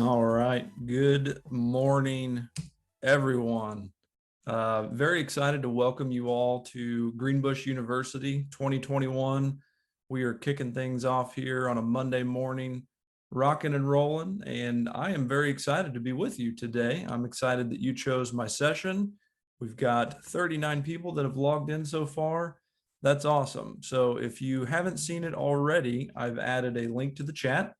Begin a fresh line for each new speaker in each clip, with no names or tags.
All right. Good morning, everyone. Very excited to welcome you all to Greenbush University 2021. We are kicking things off here on a Monday morning, rocking and rolling, and I am very excited to be with you today. I'm excited that you chose my session. We've got 39 people that have logged in so far. That's awesome. So if you haven't seen it already, I've added a link to the chat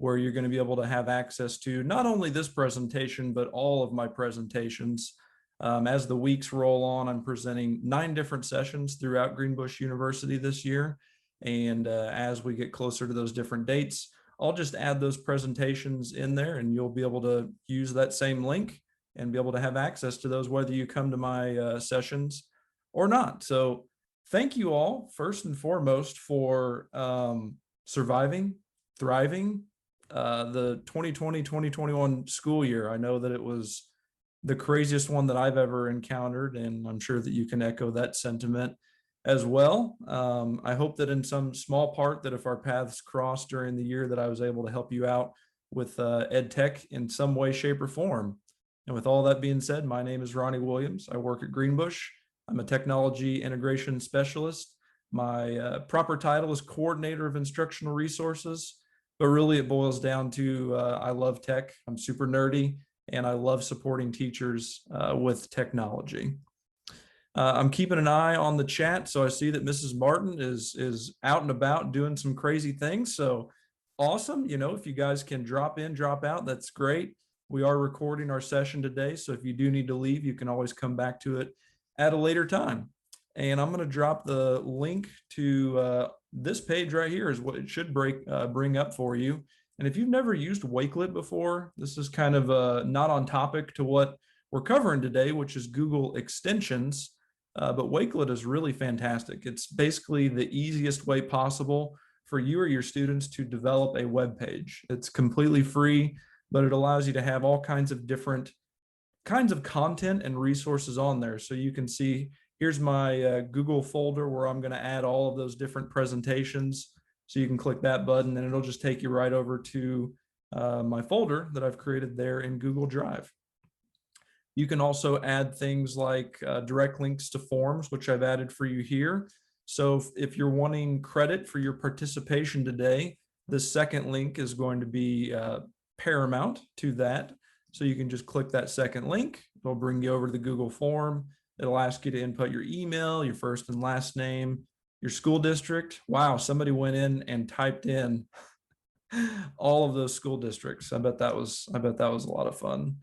where you're going to be able to have access to not only this presentation, but all of my presentations. As the weeks roll on, I'm presenting 9 different sessions throughout Greenbush University this year. And as we get closer to those different dates, I'll just add those presentations in there and you'll be able to use that same link and be able to have access to those, whether you come to my sessions or not. So thank you all, first and foremost, for surviving, thriving, the 2020-2021 school year. I know that it was the craziest one that I've ever encountered, and I'm sure that you can echo that sentiment as well. I hope that in some small part that if our paths crossed during the year that I was able to help you out with EdTech in some way, shape, or form. And with all that being said, my name is Ronnie Williams. I work at Greenbush. I'm a technology integration specialist. My proper title is Coordinator of Instructional Resources. But really it boils down to I love tech, I'm super nerdy, and I love supporting teachers with technology. I'm keeping an eye on the chat, so I see that Mrs. Martin is out and about doing some crazy things. So awesome, you know, if you guys can drop in, drop out, that's great. We are recording our session today, so if you do need to leave, you can always come back to it at a later time. And I'm going to drop the link to this page right here is what it should bring up for you. And if you've never used Wakelet before, this is kind of not on topic to what we're covering today, which is Google Extensions. But Wakelet is really fantastic. It's basically the easiest way possible for you or your students to develop a web page. It's completely free, but it allows you to have all kinds of different kinds of content and resources on there. So you can see, here's my Google folder where I'm going to add all of those different presentations. So you can click that button and it'll just take you right over to my folder that I've created there in Google Drive. You can also add things like direct links to forms, which I've added for you here. So if you're wanting credit for your participation today, the second link is going to be paramount to that. So you can just click that second link. It'll bring you over to the Google form. It'll ask you to input your email, your first and last name, your school district. Wow, somebody went in and typed in all of those school districts. I bet that was a lot of fun.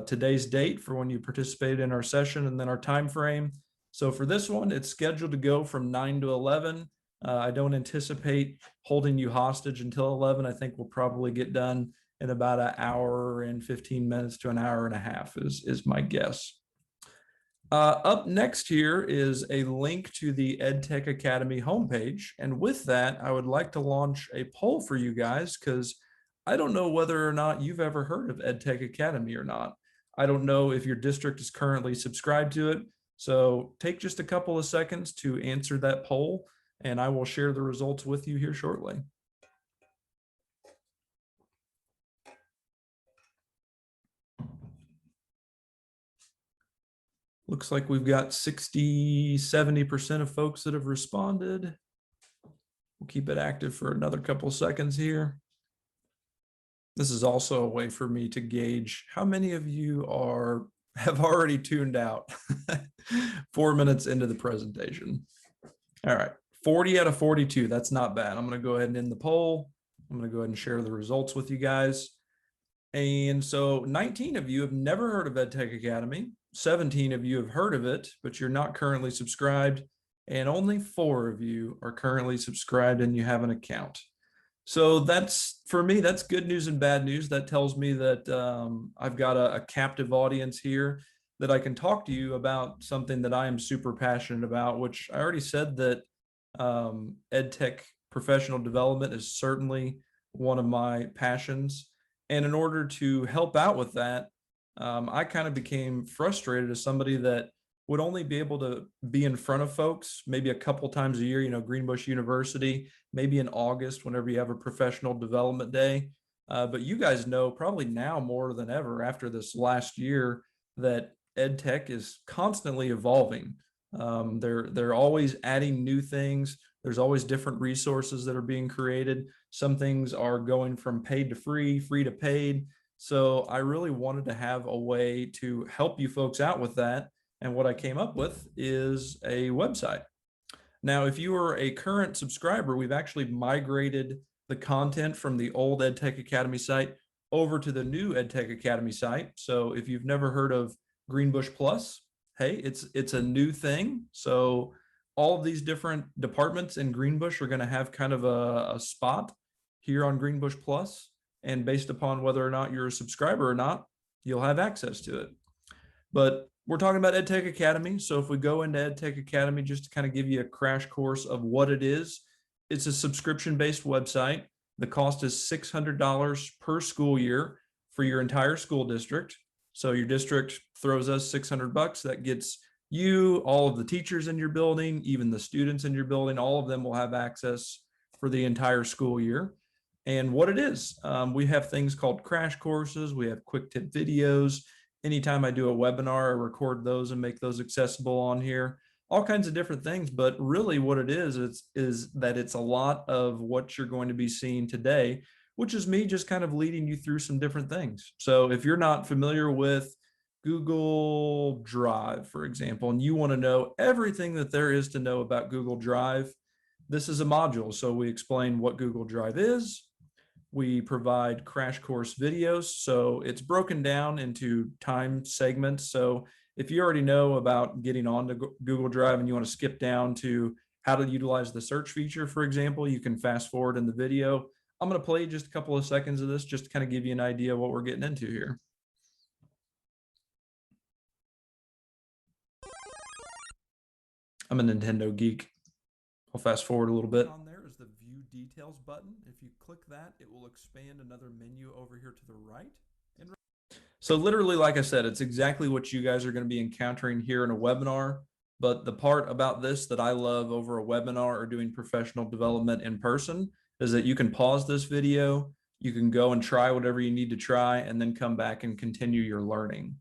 Today's date for when you participated in our session, and then our time frame. So for this one, it's scheduled to go from 9 to 11. I don't anticipate holding you hostage until 11. I think we'll probably get done in about an hour and 15 minutes to an hour and a half is my guess. Up next here is a link to the Edtech Academy homepage. And with that, I would like to launch a poll for you guys, because I don't know whether or not you've ever heard of Edtech Academy or not. I don't know if your district is currently subscribed to it. So take just a couple of seconds to answer that poll, and I will share the results with you here shortly. Looks like we've got 60–70% of folks that have responded. We'll keep it active for another couple of seconds here. This is also a way for me to gauge how many of you have already tuned out 4 minutes into the presentation. All right, 40 out of 42, that's not bad. I'm gonna go ahead and end the poll. I'm gonna go ahead and share the results with you guys. And so 19 of you have never heard of Edtech Academy. 17 of you have heard of it, but you're not currently subscribed. And only 4 of you are currently subscribed and you have an account. So that's, for me, that's good news and bad news. That tells me that I've got a captive audience here that I can talk to you about something that I am super passionate about, which I already said that EdTech professional development is certainly one of my passions. And in order to help out with that, I kind of became frustrated as somebody that would only be able to be in front of folks maybe a couple times a year, you know, Greenbush University, maybe in August, whenever you have a professional development day. But you guys know probably now more than ever after this last year that EdTech is constantly evolving. They're always adding new things. There's always different resources that are being created. Some things are going from paid to free, free to paid. So I really wanted to have a way to help you folks out with that. And what I came up with is a website. Now, if you are a current subscriber, we've actually migrated the content from the old Edtech Academy site over to the new Edtech Academy site. So if you've never heard of Greenbush Plus, hey, it's a new thing. So all of these different departments in Greenbush are going to have kind of a spot here on Greenbush Plus. And based upon whether or not you're a subscriber or not, you'll have access to it. But we're talking about Edtech Academy. So if we go into Edtech Academy, just to kind of give you a crash course of what it is, it's a subscription-based website. The cost is $600 per school year for your entire school district. So your district throws us $600. That gets you, all of the teachers in your building, even the students in your building, all of them will have access for the entire school year. And what it is, we have things called crash courses. We have quick tip videos. Anytime I do a webinar, I record those and make those accessible on here, all kinds of different things. But really what it is that it's a lot of what you're going to be seeing today, which is me just kind of leading you through some different things. So if you're not familiar with Google Drive, for example, and you want to know everything that there is to know about Google Drive, this is a module. So we explain what Google Drive is. We provide crash course videos. So it's broken down into time segments. So if you already know about getting onto Google Drive and you want to skip down to how to utilize the search feature, for example, you can fast forward in the video. I'm going to play just a couple of seconds of this just to kind of give you an idea of what we're getting into here. I'm a Nintendo geek. I'll fast forward a little bit. On there is the View Details button. If you click that, it will expand another menu over here to the right. So literally, like I said, it's exactly what you guys are going to be encountering here in a webinar. But the part about this that I love over a webinar or doing professional development in person is that you can pause this video, you can go and try whatever you need to try, and then come back and continue your learning.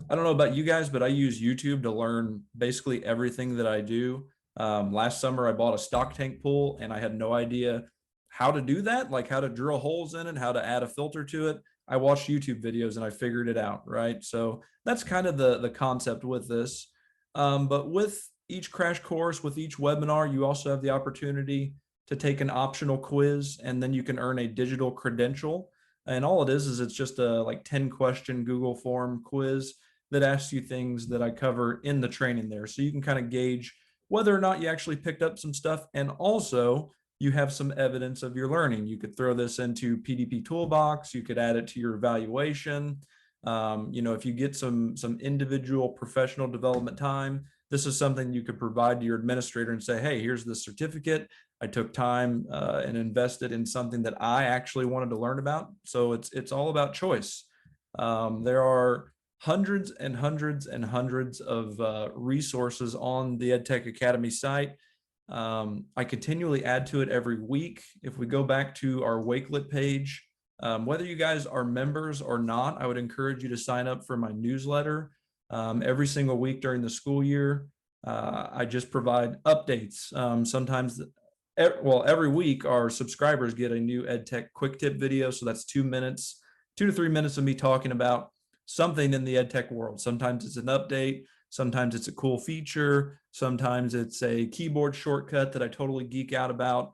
I don't know about you guys, but I use YouTube to learn basically everything that I do. Last summer, I bought a stock tank pool and I had no idea how to do that, like how to drill holes in it, how to add a filter to it. I watched YouTube videos and I figured it out, right? So that's kind of the concept with this. But with each crash course, with each webinar, you also have the opportunity to take an optional quiz, and then you can earn a digital credential. And all it is it's just a like 10-question Google form quiz that asks you things that I cover in the training there. So you can kind of gauge whether or not you actually picked up some stuff, and also you have some evidence of your learning. You could throw this into PDP Toolbox. You could add it to your evaluation. If you get some individual professional development time, this is something you could provide to your administrator and say, hey, here's the certificate. I took time and invested in something that I actually wanted to learn about. So it's all about choice. There are hundreds and hundreds and hundreds of resources on the Edtech Academy site. I continually add to it every week. If we go back to our Wakelet page, whether you guys are members or not, I would encourage you to sign up for my newsletter. Every single week during the school year, I just provide updates. Sometimes, every week our subscribers get a new EdTech quick tip video. So that's 2 minutes, 2 to 3 minutes of me talking about something in the EdTech world. Sometimes it's an update. Sometimes it's a cool feature. Sometimes it's a keyboard shortcut that I totally geek out about.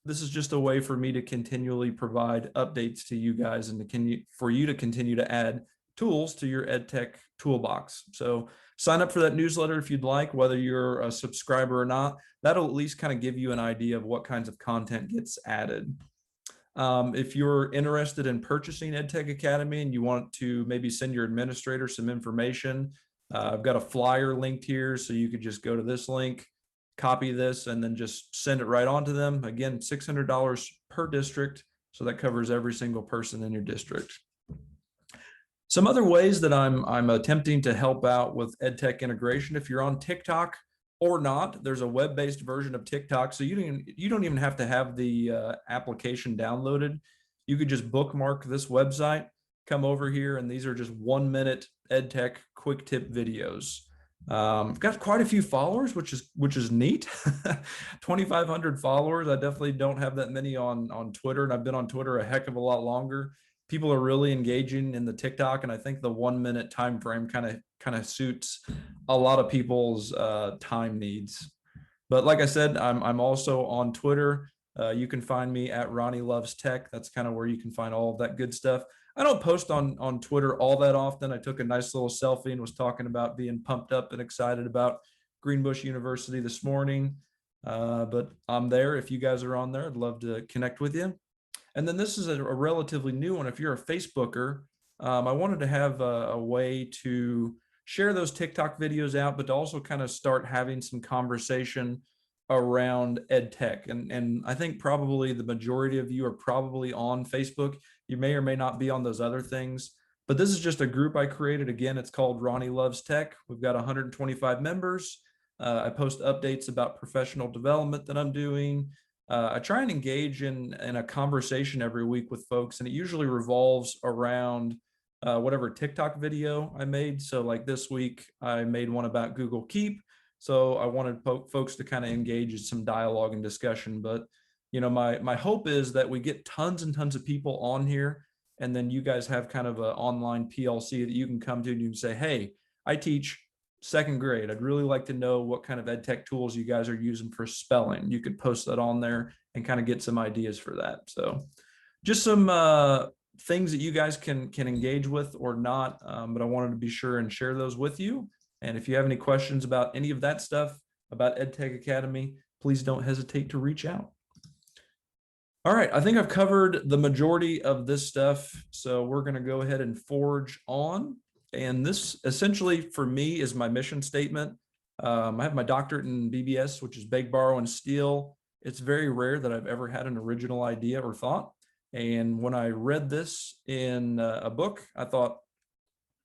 This is just a way for me to continually provide updates to you guys and for you to continue to add tools to your EdTech toolbox. So sign up for that newsletter if you'd like, whether you're a subscriber or not. That'll at least kind of give you an idea of what kinds of content gets added. If you're interested in purchasing EdTech Academy and you want to maybe send your administrator some information, I've got a flyer linked here, so you could just go to this link, copy this, and then just send it right on to them. Again, $600 per district, so that covers every single person in your district. Some other ways that I'm attempting to help out with EdTech integration, if you're on TikTok or not, there's a web-based version of TikTok, so you don't even have to have the application downloaded. you could just bookmark this website, come over here, and these are just 1-minute EdTech quick tip videos. I've got quite a few followers, which is neat. 2,500 followers. I definitely don't have that many on Twitter, and I've been on Twitter a heck of a lot longer. People are really engaging in the TikTok, and I think the 1-minute time frame kind of suits a lot of people's time needs. But like I said, I'm also on Twitter. You can find me at Ronnie Loves Tech. That's kind of where you can find all of that good stuff. I don't post on Twitter all that often. I took a nice little selfie and was talking about being pumped up and excited about Greenbush University this morning. But I'm there. If you guys are on there, I'd love to connect with you. And then this is a relatively new one. If you're a Facebooker, I wanted to have a way to share those TikTok videos out, but to also kind of start having some conversation around EdTech. And I think probably the majority of you are probably on Facebook. You may or may not be on those other things, but this is just a group I created. Again, it's called Ronnie Loves Tech. We've got 125 members. I post updates about professional development that I'm doing. I try and engage in a conversation every week with folks, and it usually revolves around whatever TikTok video I made. So like this week, I made one about Google Keep. So I wanted folks to kind of engage in some dialogue and discussion. But you know, my hope is that we get tons and tons of people on here, and then you guys have kind of an online PLC that you can come to and you can say, hey, I teach 2nd grade. I'd really like to know what kind of EdTech tools you guys are using for spelling. You could post that on there and kind of get some ideas for that. So just some things that you guys can engage with or not, but I wanted to be sure and share those with you. And if you have any questions about any of that stuff, about Edtech Academy, please don't hesitate to reach out. All right, I think I've covered the majority of this stuff, so we're going to go ahead and forge on. And this essentially for me is my mission statement. I have my doctorate in BBS, which is bake, borrow, and steal. It's very rare that I've ever had an original idea or thought. And when I read this in a book, I thought,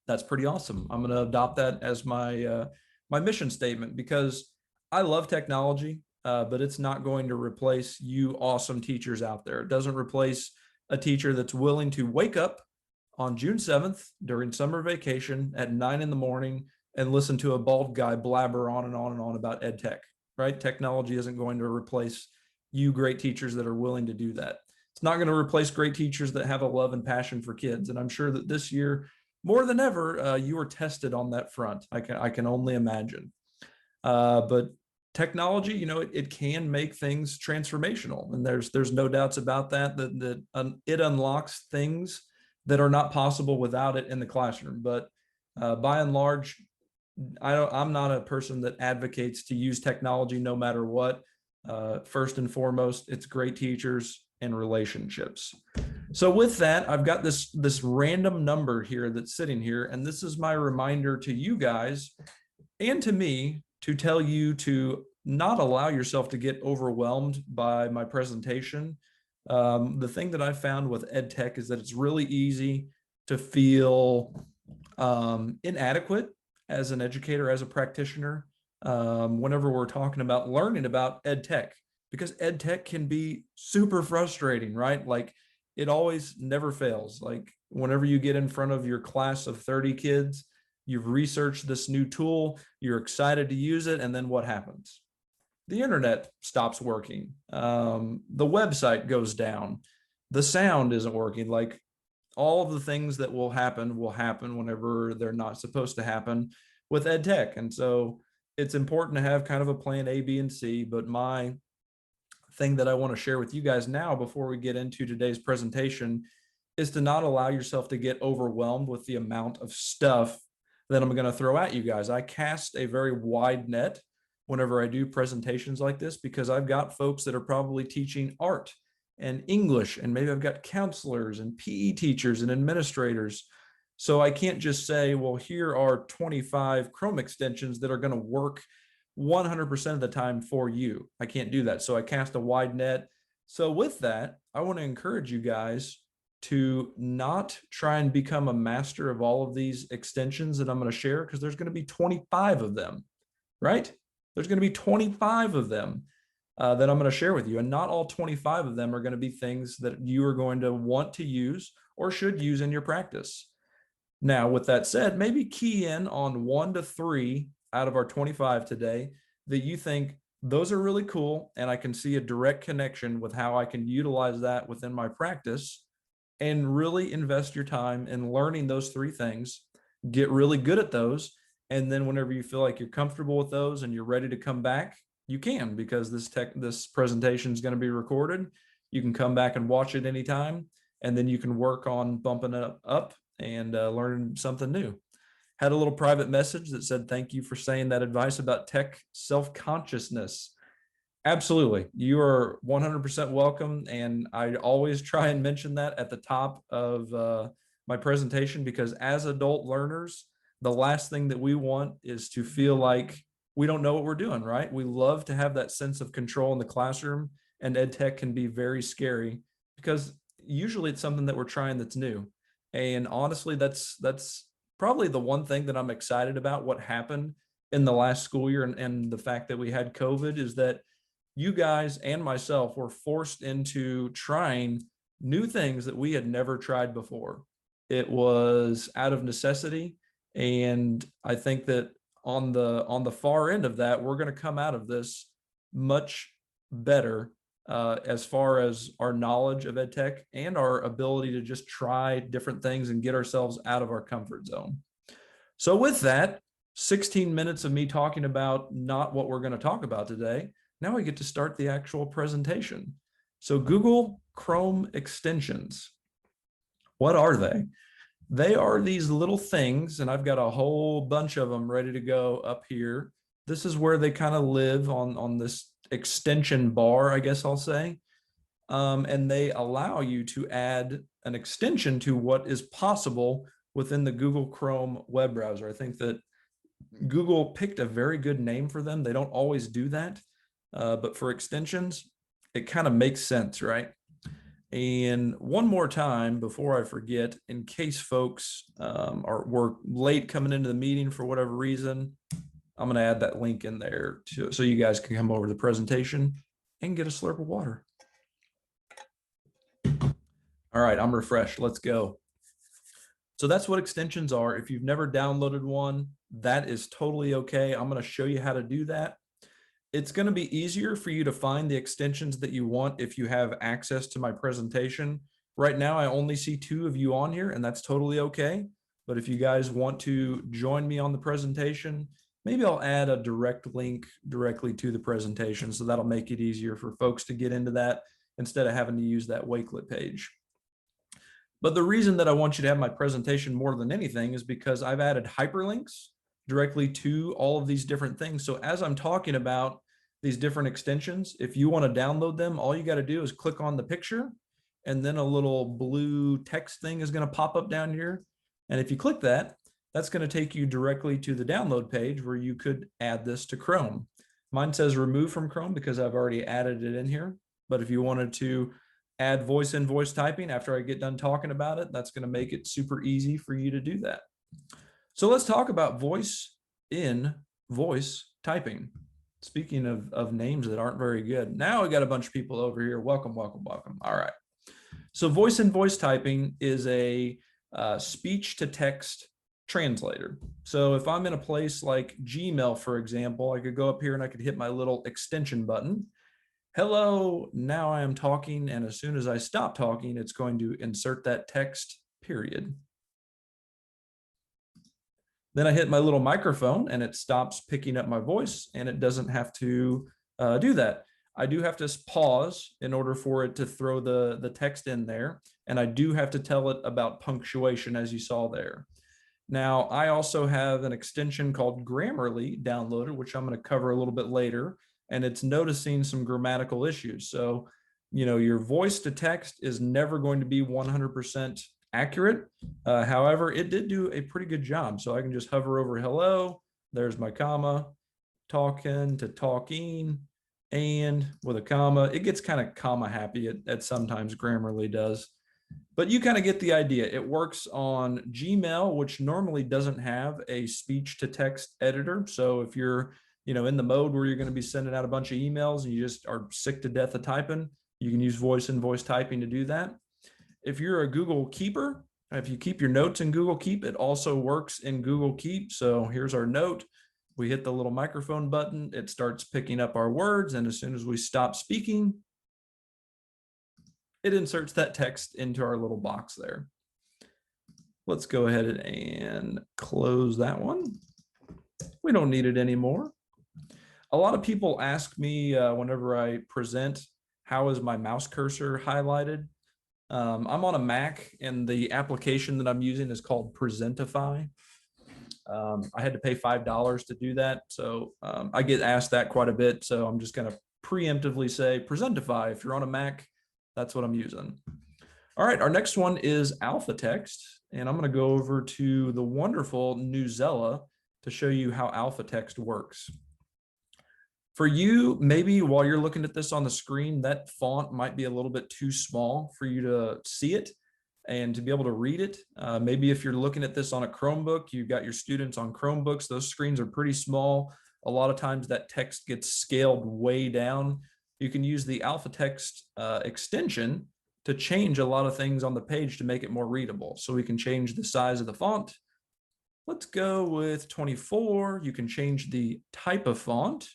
that's pretty awesome. I'm going to adopt that as my my mission statement, because I love technology, but it's not going to replace you awesome teachers out there. It doesn't replace a teacher that's willing to wake up on June 7th during summer vacation at 9 in the morning and listen to a bald guy blabber on and on and on about EdTech, right? Technology isn't going to replace you great teachers that are willing to do that. It's not going to replace great teachers that have a love and passion for kids. And I'm sure that this year, more than ever, you are tested on that front. I can only imagine. But technology, you know, it can make things transformational, and there's no doubts about that. It unlocks things that are not possible without it in the classroom. But by and large, I'm not a person that advocates to use technology no matter what. First and foremost, it's great teachers and relationships. So with that, I've got this random number here that's sitting here, and this is my reminder to you guys and to me to tell you to not allow yourself to get overwhelmed by my presentation. The thing that I found with EdTech is that it's really easy to feel inadequate as an educator, as a practitioner, whenever we're talking about learning about EdTech, because EdTech can be super frustrating, right? Like, it always never fails. Like, whenever you get in front of your class of 30 kids, you've researched this new tool, you're excited to use it, and then what happens? The internet stops working. The website goes down. The sound isn't working. Like, all of the things that will happen whenever they're not supposed to happen with EdTech. And so it's important to have kind of a plan A, B, and C. But my thing that I want to share with you guys now before we get into today's presentation is to not allow yourself to get overwhelmed with the amount of stuff that I'm going to throw at you guys. I cast a very wide net whenever I do presentations like this, because I've got folks that are probably teaching art and English, and maybe I've got counselors and PE teachers and administrators. So I can't just say, well, here are 25 Chrome extensions that are going to work 100% of the time for you. I can't do that. So I cast a wide net. So with that, I want to encourage you guys to not try and become a master of all of these extensions that I'm going to share, because there's going to be 25 of them, right? There's going to be 25 of them. that I'm going to share with you. And not all 25 of them are going to be things that you are going to want to use or should use in your practice. Now, with that said, maybe key in on 1 to 3 out of our 25 today that you think those are really cool, and I can see a direct connection with how I can utilize that within my practice, and really invest your time in learning those 3 things, get really good at those, and then whenever you feel like you're comfortable with those and you're ready to come back, you can, because this presentation is going to be recorded. You can come back and watch it anytime, and then you can work on bumping it up and learn something new. Had a little private message that said, thank you for saying that advice about tech self-consciousness. Absolutely. You are 100% welcome. And I always try and mention that at the top of my presentation, because as adult learners, the last thing that we want is to feel like we don't know what we're doing, right? We love to have that sense of control in the classroom, and ed tech can be very scary because usually it's something that we're trying that's new. And honestly, that's probably the one thing that I'm excited about what happened in the last school year, and the fact that we had COVID, is that you guys and myself were forced into trying new things that we had never tried before. It was out of necessity. And I think that on the far end of that, we're going to come out of this much better as far as our knowledge of ed tech and our ability to just try different things and get ourselves out of our comfort zone. So with that, 16 minutes of me talking about not what we're going to talk about today. Now we get to start the actual presentation. So Google Chrome extensions. What are they? They are these little things, and I've got a whole bunch of them ready to go up here. This is where they kind of live on this extension bar, I guess I'll say. And they allow you to add an extension to what is possible within the Google Chrome web browser. I think that Google picked a very good name for them. They don't always do that, but for extensions, it kind of makes sense, right? And one more time before I forget, in case folks were late coming into the meeting for whatever reason, I'm going to add that link in there so you guys can come over to the presentation and get a slurp of water. All right, I'm refreshed. Let's go. So that's what extensions are. If you've never downloaded one, that is totally okay. I'm going to show you how to do that. It's going to be easier for you to find the extensions that you want if you have access to my presentation. Right now, I only see 2 of you on here, and that's totally okay. But if you guys want to join me on the presentation, maybe I'll add a direct link directly to the presentation, so that'll make it easier for folks to get into that instead of having to use that Wakelet page. But the reason that I want you to have my presentation more than anything is because I've added hyperlinks directly to all of these different things. So as I'm talking about these different extensions, if you want to download them, all you got to do is click on the picture, and then a little blue text thing is going to pop up down here. And if you click that, that's going to take you directly to the download page where you could add this to Chrome. Mine says remove from Chrome because I've already added it in here. But if you wanted to add voice typing after I get done talking about it, that's going to make it super easy for you to do that. So let's talk about voice typing. Speaking of names that aren't very good, now we got a bunch of people over here. Welcome, welcome, welcome. All right. So voice typing is a speech to text translator. So if I'm in a place like Gmail, for example, I could go up here and I could hit my little extension button. Hello, now I am talking, and as soon as I stop talking, it's going to insert that text, period. Then I hit my little microphone and it stops picking up my voice, and it doesn't have to do that. I do have to pause in order for it to throw the text in there. And I do have to tell it about punctuation, as you saw there. Now, I also have an extension called Grammarly downloaded, which I'm going to cover a little bit later. And it's noticing some grammatical issues. So, your voice to text is never going to be 100% accurate. However, it did do a pretty good job. So I can just hover over hello, there's my comma, talking to talking, and with a comma. It gets kind of comma happy at sometimes, Grammarly does. But you kind of get the idea. It works on Gmail, which normally doesn't have a speech to text editor. So if you're in the mode where you're going to be sending out a bunch of emails and you just are sick to death of typing, you can use voice and voice typing to do that. If you're a Google Keeper, if you keep your notes in Google Keep, it also works in Google Keep. So here's our note. We hit the little microphone button. It starts picking up our words. And as soon as we stop speaking, it inserts that text into our little box there. Let's go ahead and close that one. We don't need it anymore. A lot of people ask me whenever I present, how is my mouse cursor highlighted? I'm on a Mac and the application that I'm using is called Presentify. I had to pay $5 to do that. So I get asked that quite a bit. So I'm just going to preemptively say Presentify. If you're on a Mac, that's what I'm using. All right, our next one is Alpha Text. And I'm going to go over to the wonderful Newzella to show you how Alpha Text works. For you, maybe while you're looking at this on the screen, that font might be a little bit too small for you to see it and to be able to read it. Maybe if you're looking at this on a Chromebook, you've got your students on Chromebooks, those screens are pretty small. A lot of times that text gets scaled way down. You can use the Alpha Text extension to change a lot of things on the page to make it more readable. So we can change the size of the font. Let's go with 24. You can change the type of font.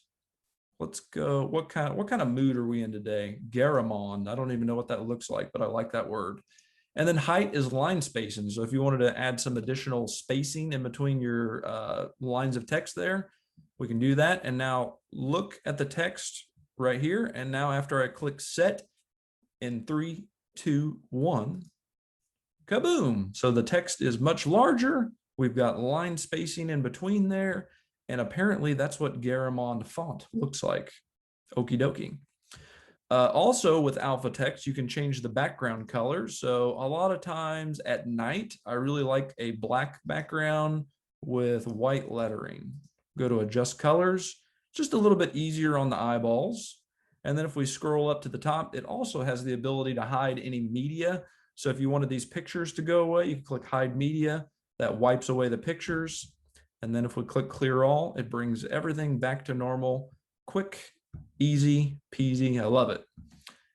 Let's go, what kind of mood are we in today? Garamond, I don't even know what that looks like, but I like that word. And then height is line spacing. So if you wanted to add some additional spacing in between your lines of text there, we can do that. And now look at the text right here. And now after I click set in 3, 2, 1, kaboom. So the text is much larger. We've got line spacing in between there. And apparently that's what Garamond font looks like. Okie dokie. Also with Alpha Text, you can change the background color. So a lot of times at night, I really like a black background with white lettering. Go to adjust colors, just a little bit easier on the eyeballs. And then if we scroll up to the top, it also has the ability to hide any media. So if you wanted these pictures to go away, you can click hide media. That wipes away the pictures. And then if we click clear all, it brings everything back to normal. Quick, easy peasy. I love it.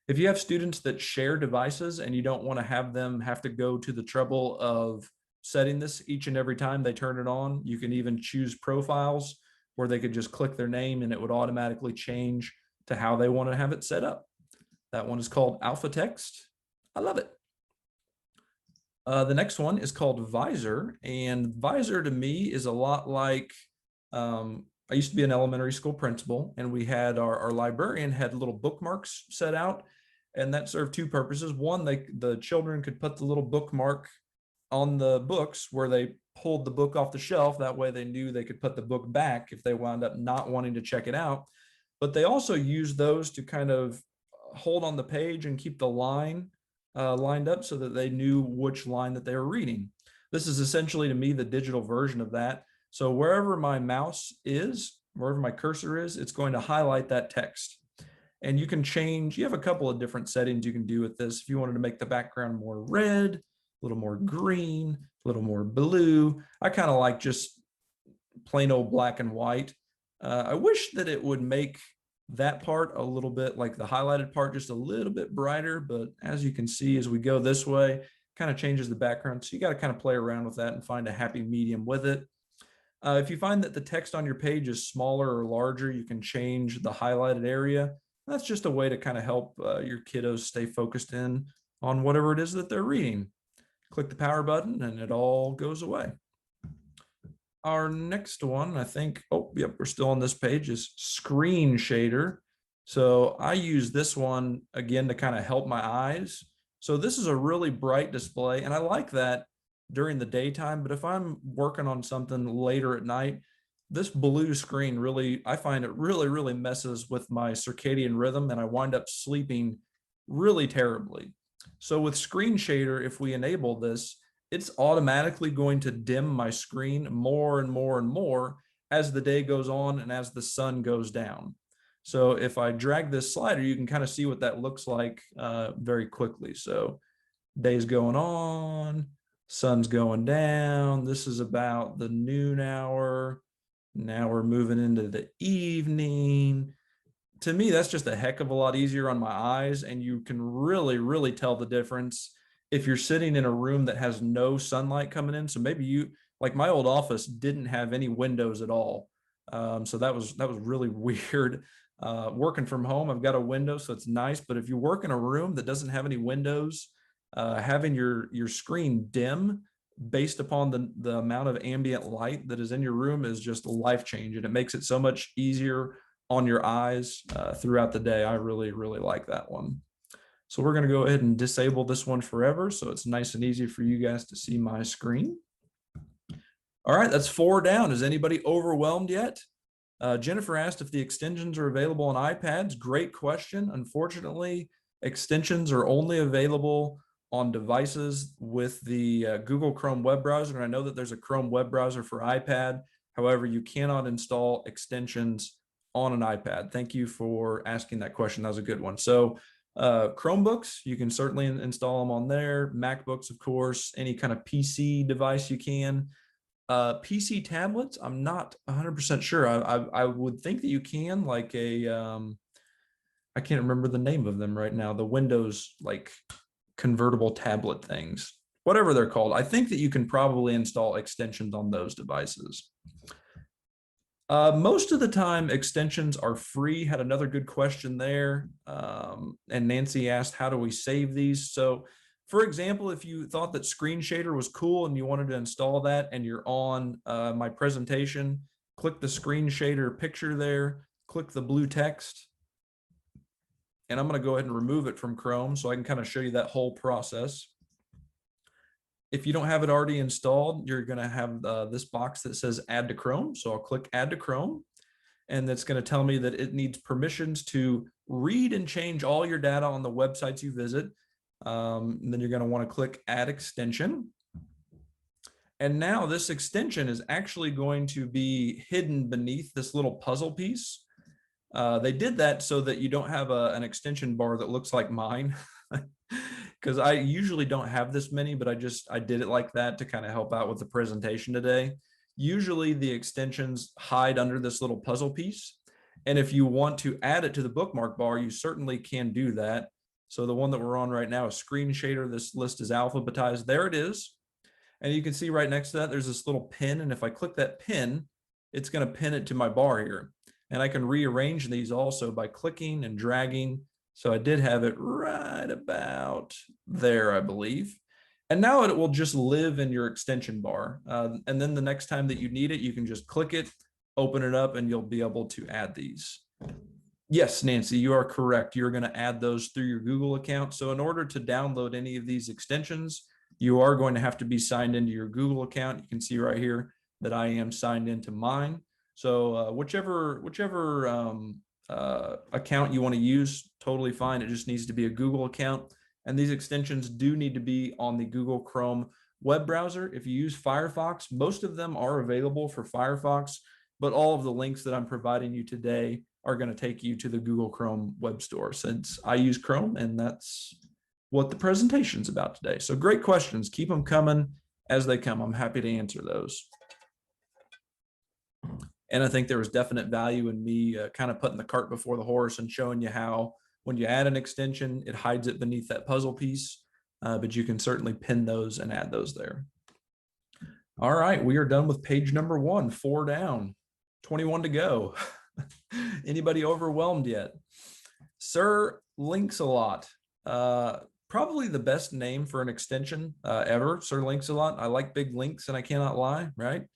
If you have students that share devices and you don't want to have them have to go to the trouble of setting this each and every time they turn it on, you can even choose profiles where they could just click their name and it would automatically change to how they want to have it set up. That one is called Alpha Text. I love it. The next one is called Visor, and Visor to me is a lot like, I used to be an elementary school principal, and we had our librarian had little bookmarks set out, and that served two purposes. One, the children could put the little bookmark on the books where they pulled the book off the shelf. That way they knew they could put the book back if they wound up not wanting to check it out. But they also used those to kind of hold on the page and keep the line lined up so that they knew which line that they were reading. This is essentially to me the digital version of that. So wherever my mouse is, wherever my cursor is, it's going to highlight that text. And you can change, you have a couple of different settings you can do with this. If you wanted to make the background more red, a little more green, a little more blue. I kind of like just plain old black and white. I wish that it would make that part a little bit, like the highlighted part, just a little bit brighter, but as you can see, as we go this way, kind of changes the background. So you got to kind of play around with that and find a happy medium with it. If you find that the text on your page is smaller or larger, you can change the highlighted area. That's just a way to kind of help your kiddos stay focused in on whatever it is that they're reading. Click the power button and it all goes away. Our next one, I think, oh, yep, we're still on this page, is Screen Shader. So I use this one, again, to kind of help my eyes. So this is a really bright display, and I like that during the daytime, but if I'm working on something later at night, this blue screen really, I find it really messes with my circadian rhythm, and I wind up sleeping really terribly. So with Screen Shader, if we enable this, it's automatically going to dim my screen more and more as the day goes on and as the sun goes down. So if I drag this slider, you can kind of see what that looks like very quickly. So day's going on, sun's going down. This is about the noon hour. Now we're moving into the evening. To me, that's just a heck of a lot easier on my eyes, and you can really, really tell the difference if you're sitting in a room that has no sunlight coming in. So maybe you, like my old office, didn't have any windows at all. So that was really weird. Working from home, I've got a window, so it's nice. But if you work in a room that doesn't have any windows, having your screen dim based upon the amount of ambient light that is in your room is just life changing. It makes it so much easier on your eyes throughout the day. I really, really like that one. So we're going to go ahead and disable this one forever, so it's nice and easy for you guys to see my screen. All right, that's 4 down. Is anybody overwhelmed yet? Jennifer asked if the extensions are available on iPads. Great question. Unfortunately, extensions are only available on devices with the Google Chrome web browser. And I know that there's a Chrome web browser for iPad. However, you cannot install extensions on an iPad. Thank you for asking that question. That was a good one. So Chromebooks, you can certainly install them on there. MacBooks, of course, any kind of PC device you can. PC tablets, I'm not 100% sure. I would think that you can, like a, I can't remember the name of them right now. The Windows like convertible tablet things, whatever they're called. I think that you can probably install extensions on those devices. Most of the time, extensions are free. Had another good question there. And Nancy asked, how do we save these? So for example, if you thought that Screen Shader was cool and you wanted to install that and you're on my presentation, click the Screen Shader picture there, click the blue text, and I'm going to go ahead and remove it from Chrome so I can kind of show you that whole process. If you don't have it already installed, you're going to have this box that says Add to Chrome. So I'll click Add to Chrome, and that's going to tell me that it needs permissions to read and change all your data on the websites you visit. And then you're going to want to click Add Extension. And now this extension is actually going to be hidden beneath this little puzzle piece. They did that so that you don't have an extension bar that looks like mine. Because I usually don't have this many, but I did it like that to kind of help out with the presentation today. Usually the extensions hide under this little puzzle piece. And if you want to add it to the bookmark bar, you certainly can do that. So the one that we're on right now is Screen Shader. This list is alphabetized. There it is. And you can see right next to that, there's this little pin. And if I click that pin, it's going to pin it to my bar here. And I can rearrange these also by clicking and dragging. So I did have it right about there, I believe. And now it will just live in your extension bar. And then the next time that you need it, you can just click it, open it up, and you'll be able to add these. Yes, Nancy, you are correct. You're going to add those through your Google account. So in order to download any of these extensions, you are going to have to be signed into your Google account. You can see right here that I am signed into mine. So whichever account you want to use, totally fine. It just needs to be a Google account. And these extensions do need to be on the Google Chrome web browser. If you use Firefox, most of them are available for Firefox, but all of the links that I'm providing you today are going to take you to the Google Chrome web store, since I use Chrome, and that's what the presentation's about today. So great questions. Keep them coming as they come. I'm happy to answer those. And I think there was definite value in me kind of putting the cart before the horse and showing you how when you add an extension, it hides it beneath that puzzle piece, but you can certainly pin those and add those there. All right, we are done with page number 1, 4 down, 21 to go. Anybody overwhelmed yet? Sir Links a Lot. Probably the best name for an extension ever, Sir Links a Lot. I like big links and I cannot lie, right?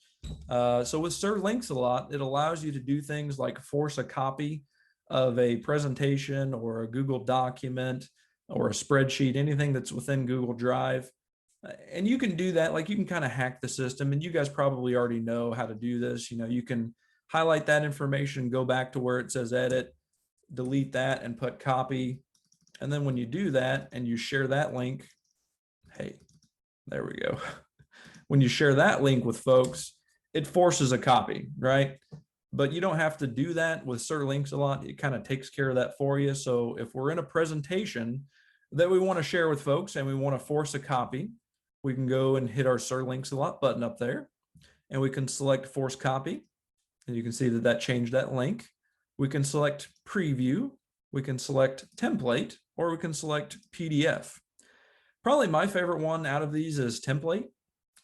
So with Sir Links a Lot, it allows you to do things like force a copy of a presentation or a Google document or a spreadsheet, anything that's within Google Drive. And you can do that, like you can kind of hack the system, and you guys probably already know how to do this. You know, you can highlight that information, go back to where it says edit, delete that and put copy. And then when you do that and you share that link, hey, there we go. When you share that link with folks, it forces a copy, right? But you don't have to do that with Sir Links a Lot. It kind of takes care of that for you. So if we're in a presentation that we want to share with folks and we want to force a copy, we can go and hit our Sir Links a Lot button up there, and we can select force copy. and you can see that that changed that link. We can select preview, we can select template, or we can select PDF. Probably my favorite one out of these is template.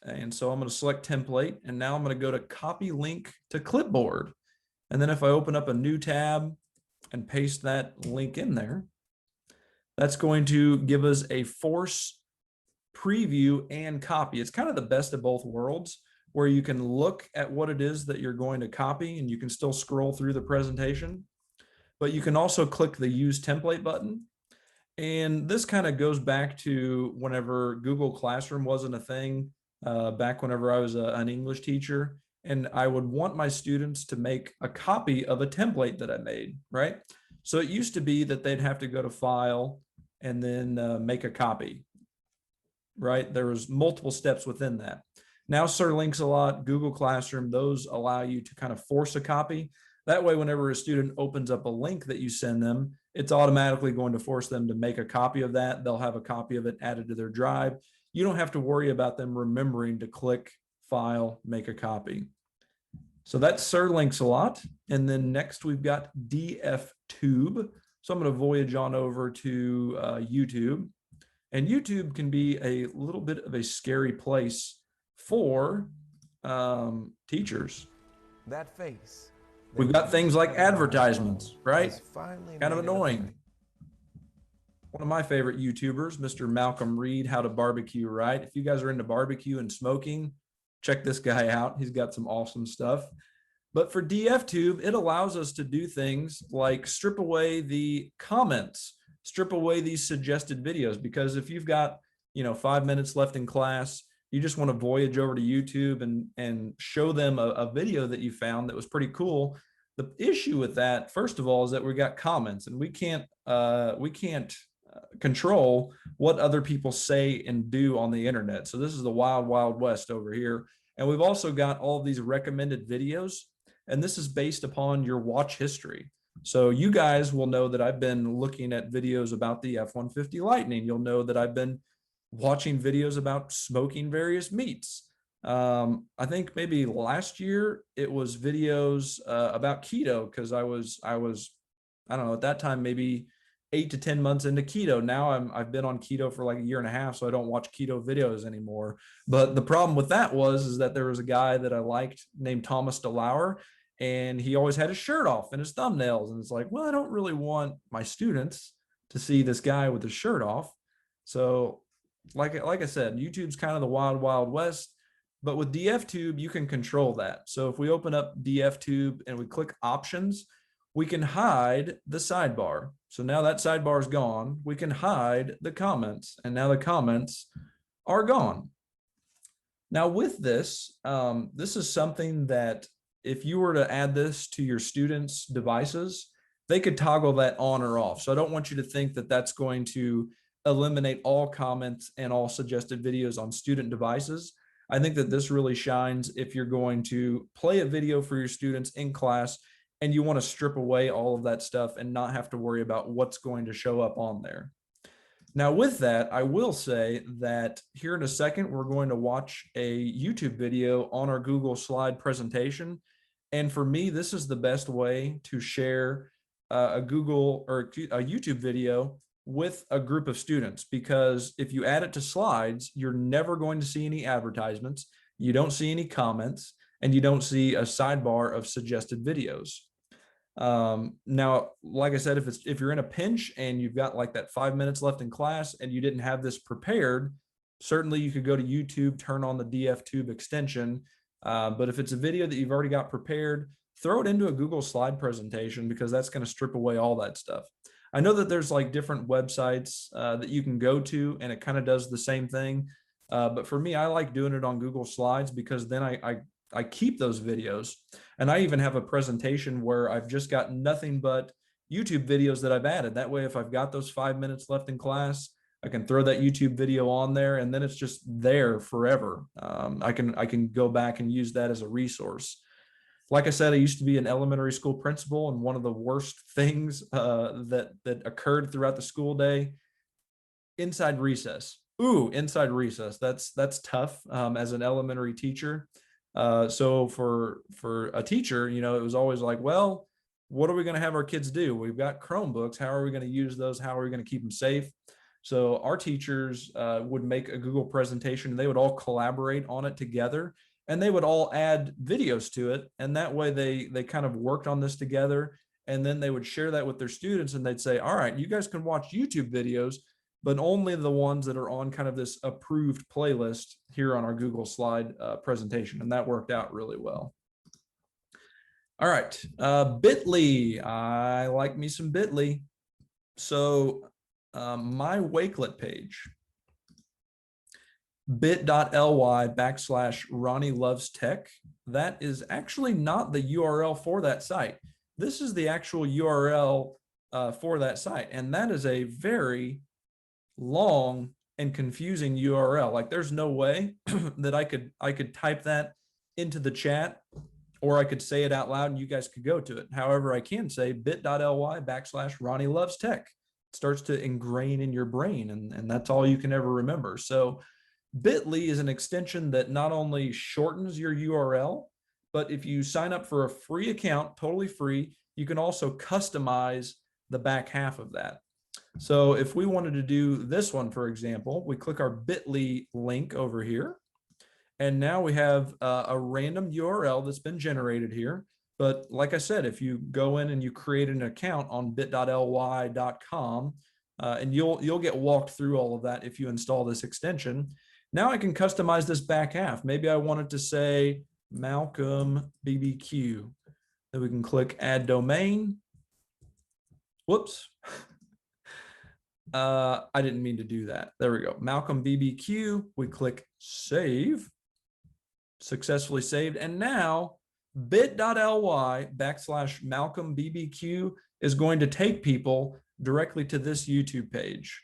And so I'm going to select template, and now I'm going to go to copy link to clipboard. And then if I open up a new tab and paste that link in there, that's going to give us a force preview and copy. It's kind of the best of both worlds, where you can look at what it is that you're going to copy and you can still scroll through the presentation, but you can also click the use template button. And this kind of goes back to whenever Google Classroom wasn't a thing, back whenever I was an English teacher, and I would want my students to make a copy of a template that I made, right? So it used to be that they'd have to go to File and then make a copy, right? There was multiple steps within that. Now Sirlinks-a-Lot, Google Classroom, those allow you to kind of force a copy. That way, whenever a student opens up a link that you send them, it's automatically going to force them to make a copy of that. They'll have a copy of it added to their drive. You don't have to worry about them remembering to click File, make a copy. So that's Sirlinks-a-Lot. And then next we've got DFTube. So I'm going to voyage on over to YouTube. And YouTube can be a little bit of a scary place for teachers.
That face.
We've got things like advertisements, right? Kind of annoying. One of my favorite YouTubers, Mr. Malcolm Reed, How to Barbecue Right. If you guys are into barbecue and smoking, check this guy out. He's got some awesome stuff. But for DFTube, it allows us to do things like strip away the comments, strip away these suggested videos, because if you've got, 5 minutes left in class, you just want to voyage over to YouTube and show them a video that you found that was pretty cool. The issue with that, first of all, is that we got comments, and we can't control what other people say and do on the internet. So this is the wild, wild west over here. And we've also got all of these recommended videos, and this is based upon your watch history. So you guys will know that I've been looking at videos about the F-150 Lightning. You'll know that I've been watching videos about smoking various meats. I think maybe last year it was videos about keto, because I was, I don't know, at that time, maybe 8 to 10 months into keto. Now I've been on keto for like a year and a half, so I don't watch keto videos anymore. But the problem with that is that there was a guy that I liked named Thomas DeLauer, and he always had his shirt off in his thumbnails. And it's like, well, I don't really want my students to see this guy with his shirt off. So like I said, YouTube's kind of the wild, wild west. But with DFTube, you can control that. So if we open up DFTube and we click options, we can hide the sidebar. So now that sidebar is gone. We can hide the comments, and now the comments are gone. Now with this, this is something that if you were to add this to your students' devices, they could toggle that on or off. So I don't want you to think that that's going to eliminate all comments and all suggested videos on student devices. I think that this really shines if you're going to play a video for your students in class and you want to strip away all of that stuff and not have to worry about what's going to show up on there. Now with that, I will say that here in a second, we're going to watch a YouTube video on our Google slide presentation. And for me, this is the best way to share a Google or a YouTube video with a group of students, because if you add it to slides, you're never going to see any advertisements, you don't see any comments, and you don't see a sidebar of suggested videos. Now, like I said, if you're in a pinch and you've got like that 5 minutes left in class and you didn't have this prepared, certainly you could go to YouTube, turn on the DFTube extension. But if it's a video that you've already got prepared, throw it into a Google slide presentation, because that's going to strip away all that stuff. I know that there's like different websites that you can go to, and it kind of does the same thing. But for me, I like doing it on Google Slides, because then I keep those videos. And I even have a presentation where I've just got nothing but YouTube videos that I've added. That way, if I've got those 5 minutes left in class, I can throw that YouTube video on there, and then it's just there forever. I can go back and use that as a resource. Like I said, I used to be an elementary school principal, and one of the worst things that occurred throughout the school day, inside recess. Ooh, inside recess. That's tough as an elementary teacher. So for a teacher, you know, it was always like, well, what are we going to have our kids do? We've got Chromebooks. How are we going to use those? How are we going to keep them safe? So our teachers would make a Google presentation, and they would all collaborate on it together, and they would all add videos to it. And that way they kind of worked on this together. And then they would share that with their students, and they'd say, all right, you guys can watch YouTube videos, but only the ones that are on kind of this approved playlist here on our Google slide presentation. And that worked out really well. All right, Bitly. I like me some Bitly. So my Wakelet page, bit.ly/Ronnie Loves Tech. That is actually not the URL for that site. This is the actual URL for that site. And that is a very long and confusing URL. Like there's no way that I could type that into the chat, or I could say it out loud and you guys could go to it. However, I can say bit.ly/Ronnie Loves Tech. It starts to ingrain in your brain, and that's all you can ever remember. So Bitly is an extension that not only shortens your URL, but if you sign up for a free account, totally free, you can also customize the back half of that. So if we wanted to do this one, for example, we click our Bitly link over here. And now we have a random URL that's been generated here. But like I said, if you go in and you create an account on bit.ly.com, and you'll get walked through all of that if you install this extension. Now I can customize this back half. Maybe I wanted to say Malcolm BBQ. Then we can click add domain. Whoops. I didn't mean to do that. There we go. Malcolm BBQ. We click save. Successfully saved. And now bit.ly/Malcolm BBQ is going to take people directly to this YouTube page.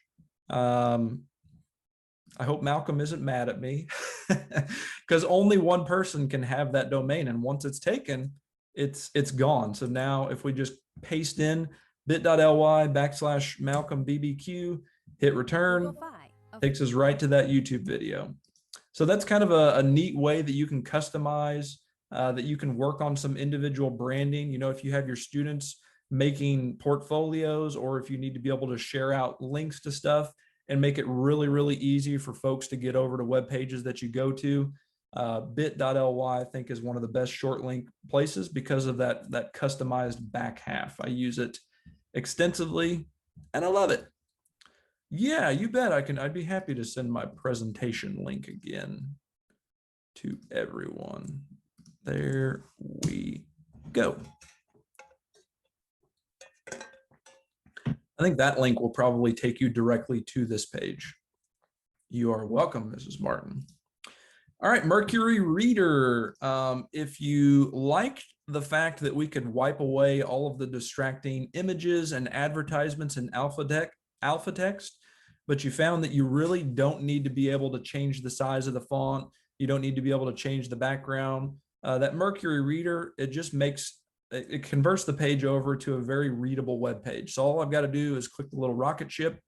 I hope Malcolm isn't mad at me because only one person can have that domain. And once it's taken, it's gone. So now if we just paste in bit.ly/Malcolm BBQ, hit return, takes us right to that YouTube video. So that's kind of a neat way that you can customize, that you can work on some individual branding. You know, if you have your students making portfolios, or if you need to be able to share out links to stuff and make it really, really easy for folks to get over to web pages that you go to. Bit.ly, I think, is one of the best short link places because of that customized back half. I use it extensively and I love it. Yeah, you bet. I'd be happy to send my presentation link again to everyone. There we go. I think that link will probably take you directly to this page. You are welcome, Mrs. Martin. All right, Mercury Reader. If you liked the fact that we could wipe away all of the distracting images and advertisements in alpha text, but you found that you really don't need to be able to change the size of the font, you don't need to be able to change the background, that Mercury Reader, it converts the page over to a very readable web page. So all I've got to do is click the little rocket ship,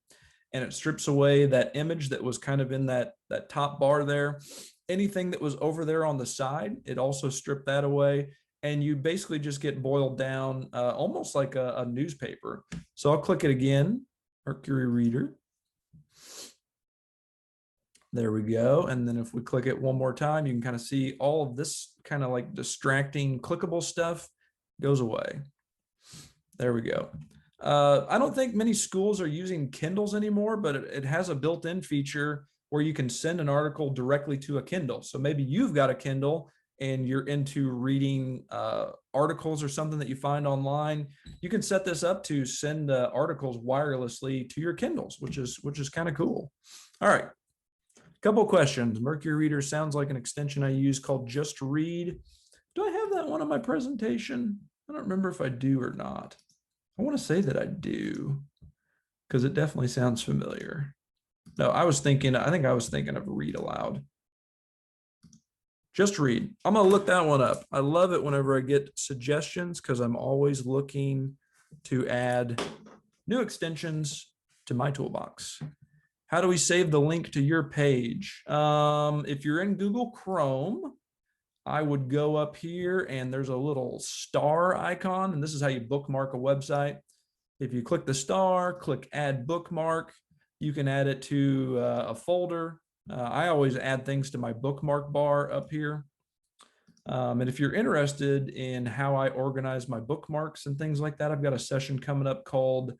and it strips away that image that was kind of in that top bar there. Anything that was over there on the side, it also stripped that away. And you basically just get boiled down almost like a newspaper. So I'll click it again, Mercury Reader. There we go. And then if we click it one more time, you can kind of see all of this kind of like distracting clickable stuff goes away. There we go. I don't think many schools are using Kindles anymore, but it has a built-in feature where you can send an article directly to a Kindle. So maybe you've got a Kindle and you're into reading articles or something that you find online. You can set this up to send articles wirelessly to your Kindles, which is kind of cool. All right, couple of questions. Mercury Reader sounds like an extension I use called Just Read. Do I have that one on my presentation? I don't remember if I do or not. I want to say that I do because it definitely sounds familiar. No, I think I was thinking of Read Aloud. Just Read. I'm going to look that one up. I love it whenever I get suggestions because I'm always looking to add new extensions to my toolbox. How do we save the link to your page? If you're in Google Chrome, I would go up here and there's a little star icon, and this is how you bookmark a website. If you click the star, click add bookmark, you can add it to a folder. I always add things to my bookmark bar up here. And if you're interested in how I organize my bookmarks and things like that, I've got a session coming up called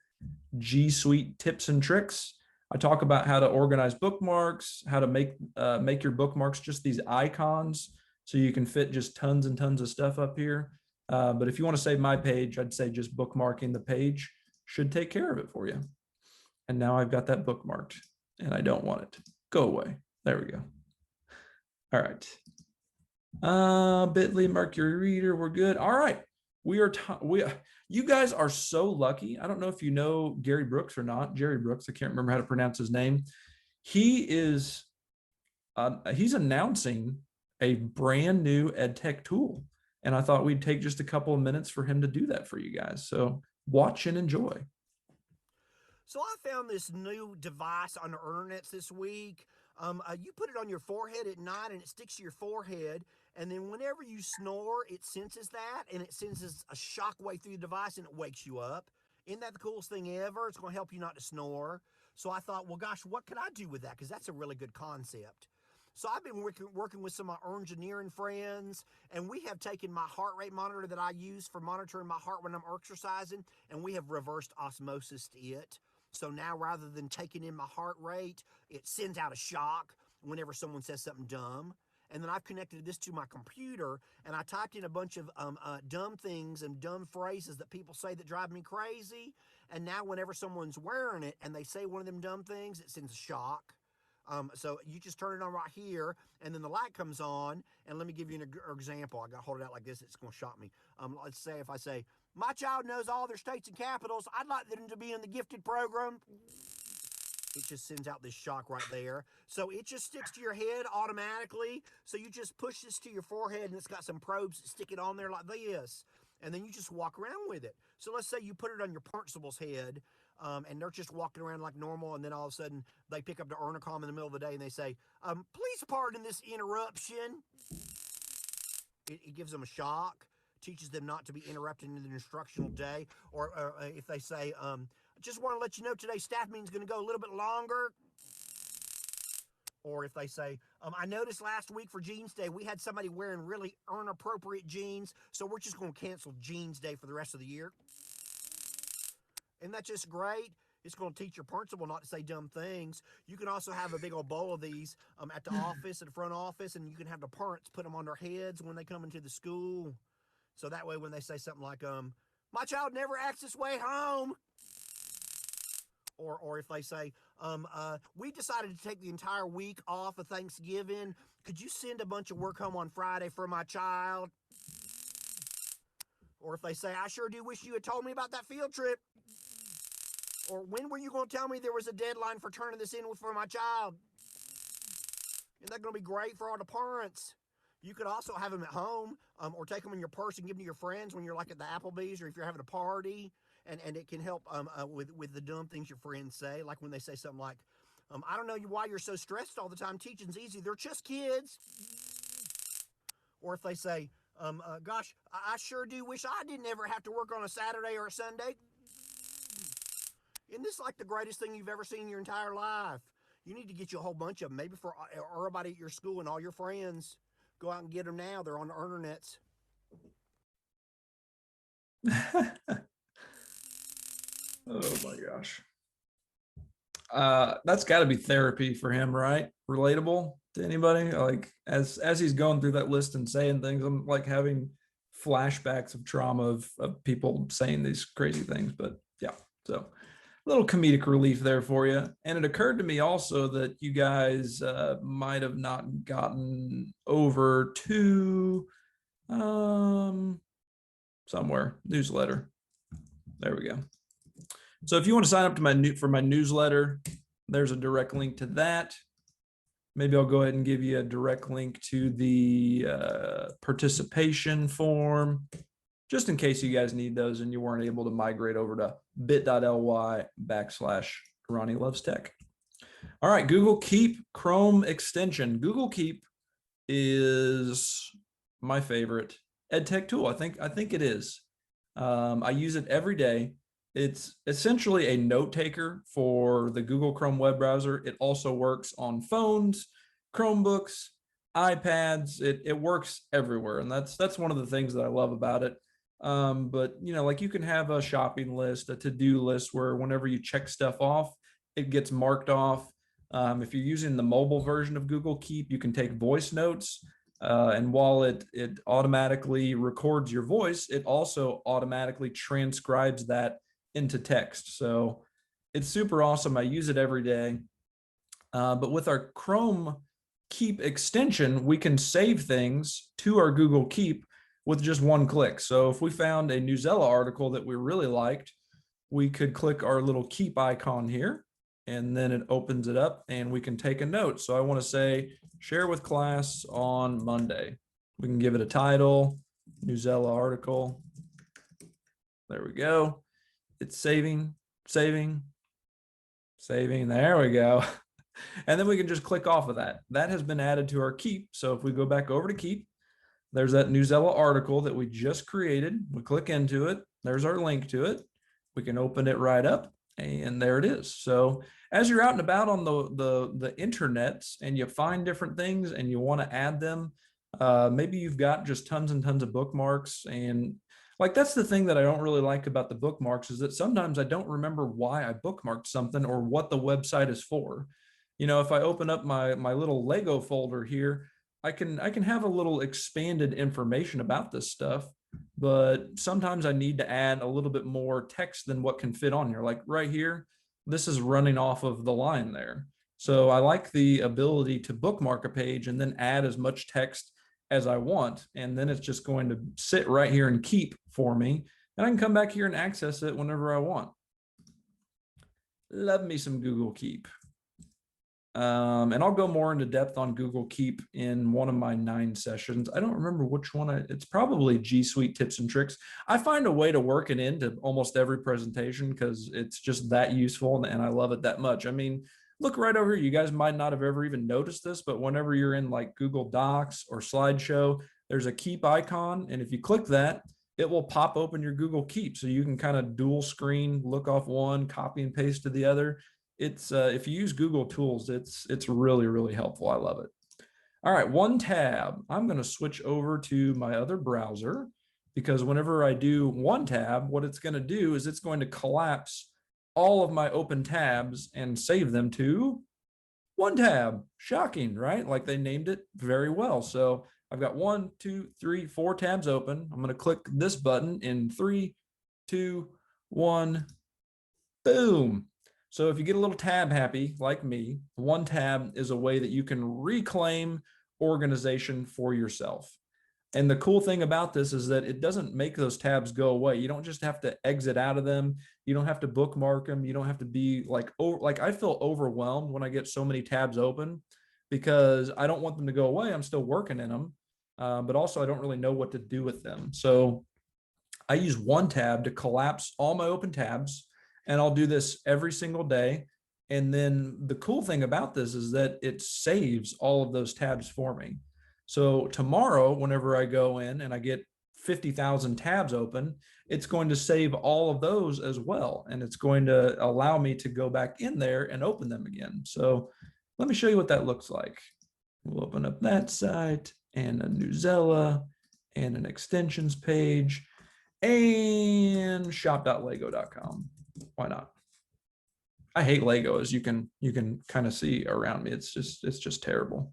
G Suite Tips and Tricks. I talk about how to organize bookmarks, how to make your bookmarks just these icons so you can fit just tons and tons of stuff up here. But if you want to save my page, I'd say just bookmarking the page should take care of it for you. And now I've got that bookmarked and I don't want it. Go away. There we go. All right. Bitly, Mercury Reader, we're good. All right. You guys are so lucky. I don't know if you know Gary Brooks or not. Jerry Brooks, I can't remember how to pronounce his name. He's announcing a brand new EdTech tool. And I thought we'd take just a couple of minutes for him to do that for you guys. So watch and enjoy.
So I found this new device on the internet this week. You put it on your forehead at night and it sticks to your forehead. And then whenever you snore, it senses that and it sends a shock wave through the device and it wakes you up. Isn't that the coolest thing ever? It's going to help you not to snore. So I thought, well, gosh, what could I do with that? Because that's a really good concept. So I've been working with some of my engineering friends, and we have taken my heart rate monitor that I use for monitoring my heart when I'm exercising, and we have reversed osmosis it. So now rather than taking in my heart rate, it sends out a shock whenever someone says something dumb. And then I've connected this to my computer, and I typed in a bunch of dumb things and dumb phrases that people say that drive me crazy. And now whenever someone's wearing it and they say one of them dumb things, it sends a shock. So you just turn it on right here, and then the light comes on. And let me give you an example. I got to hold it out like this. It's going to shock me. Let's say if I say, my child knows all their states and capitals. I'd like them to be in the gifted program. It just sends out this shock right there. So it just sticks to your head automatically. So you just push this to your forehead, and it's got some probes that stick it on there like this. And then you just walk around with it. So let's say you put it on your principal's head, and they're just walking around like normal, and then all of a sudden they pick up the intercom in the middle of the day and they say, please pardon this interruption. It gives them a shock, teaches them not to be interrupted in the instructional day. Or if they say, just want to let you know today's staff meeting is going to go a little bit longer. Or if they say, I noticed last week for Jeans Day, we had somebody wearing really inappropriate jeans, so we're just going to cancel Jeans Day for the rest of the year. Isn't that just great? It's going to teach your principal not to say dumb things. You can also have a big old bowl of these at the office, at the front office, and you can have the parents put them on their heads when they come into the school. So that way when they say something like, my child never acts this way home. Or if they say, we decided to take the entire week off of Thanksgiving. Could you send a bunch of work home on Friday for my child? Or if they say, I sure do wish you had told me about that field trip. Or when were you going to tell me there was a deadline for turning this in for my child? Isn't that going to be great for all the parents? You could also have them at home, or take them in your purse and give them to your friends when you're like at the Applebee's, or if you're having a party. And it can help with the dumb things your friends say, like when they say something like, I don't know why you're so stressed all the time. Teaching's easy. They're just kids. Or if they say, gosh, I sure do wish I didn't ever have to work on a Saturday or a Sunday. Isn't this like the greatest thing you've ever seen in your entire life? You need to get you a whole bunch of them, maybe for everybody at your school and all your friends. Go out and get them now. They're on the internets.
Oh my gosh. That's got to be therapy for him, right? Relatable to anybody? Like as he's going through that list and saying things, I'm like having flashbacks of trauma of people saying these crazy things. But yeah, so a little comedic relief there for you. And it occurred to me also that you guys might have not gotten over to somewhere newsletter. There we go. So if you want to sign up to my newsletter, there's a direct link to that. Maybe I'll go ahead and give you a direct link to the participation form, just in case you guys need those and you weren't able to migrate over to bit.ly/Ronnie Loves Tech. All right, Google Keep Chrome extension. Google Keep is my favorite EdTech tool. I think it is. I use it every day. It's essentially a note taker for the Google Chrome web browser. It also works on phones, Chromebooks, iPads. It works everywhere, and that's one of the things that I love about it. But like you can have a shopping list, a to-do list where whenever you check stuff off, it gets marked off. If you're using the mobile version of Google Keep, you can take voice notes. And while it automatically records your voice, it also automatically transcribes that into text. So it's super awesome. I use it every day. But with our Chrome Keep extension, we can save things to our Google Keep with just one click. So if we found a Newsela article that we really liked, we could click our little keep icon here, and then it opens it up and we can take a note. So I want to say, share with class on Monday. We can give it a title, Newsela article. There we go. It's saving. There we go. And then we can just click off of that. That has been added to our Keep. So if we go back over to Keep, there's that Newsela article that we just created. We click into it. There's our link to it. We can open it right up, and there it is. So as you're out and about on the internets and you find different things and you want to add them, maybe you've got just tons and tons of bookmarks, and like that's the thing that I don't really like about the bookmarks is that sometimes I don't remember why I bookmarked something or what the website is for. If I open up my little Lego folder here, I can have a little expanded information about this stuff, but sometimes I need to add a little bit more text than what can fit on here. Like right here, this is running off of the line there. So I like the ability to bookmark a page and then add as much text as I want. And then it's just going to sit right here and keep for me. And I can come back here and access it whenever I want. Love me some Google Keep. And I'll go more into depth on Google Keep in one of my 9 sessions. I don't remember which one. It's probably G Suite tips and tricks. I find a way to work it into almost every presentation because it's just that useful and I love it that much. I mean, look right over here. You guys might not have ever even noticed this, but whenever you're in like Google Docs or Slideshow, there's a Keep icon. And if you click that, it will pop open your Google Keep. So you can kind of dual screen, look off one, copy and paste to the other. It's if you use Google Tools, it's really, really helpful. I love it. All right, one tab. I'm going to switch over to my other browser because whenever I do one tab, what it's going to do is it's going to collapse all of my open tabs and save them to one tab. Shocking, right? Like they named it very well. So I've got 1, 2, 3, 4 tabs open. I'm going to click this button in 3, 2, 1, boom. So if you get a little tab happy like me, one tab is a way that you can reclaim organization for yourself. And the cool thing about this is that it doesn't make those tabs go away. You don't just have to exit out of them. You don't have to bookmark them. You don't have to be like I feel overwhelmed when I get so many tabs open because I don't want them to go away. I'm still working in them, but also I don't really know what to do with them. So I use one tab to collapse all my open tabs. And I'll do this every single day. And then the cool thing about this is that it saves all of those tabs for me. So tomorrow, whenever I go in and I get 50,000 tabs open, it's going to save all of those as well. And it's going to allow me to go back in there and open them again. So let me show you what that looks like. We'll open up that site and a Newsela and an extensions page and shop.lego.com. Why not? I hate Lego, as you can kind of see around me. It's just terrible.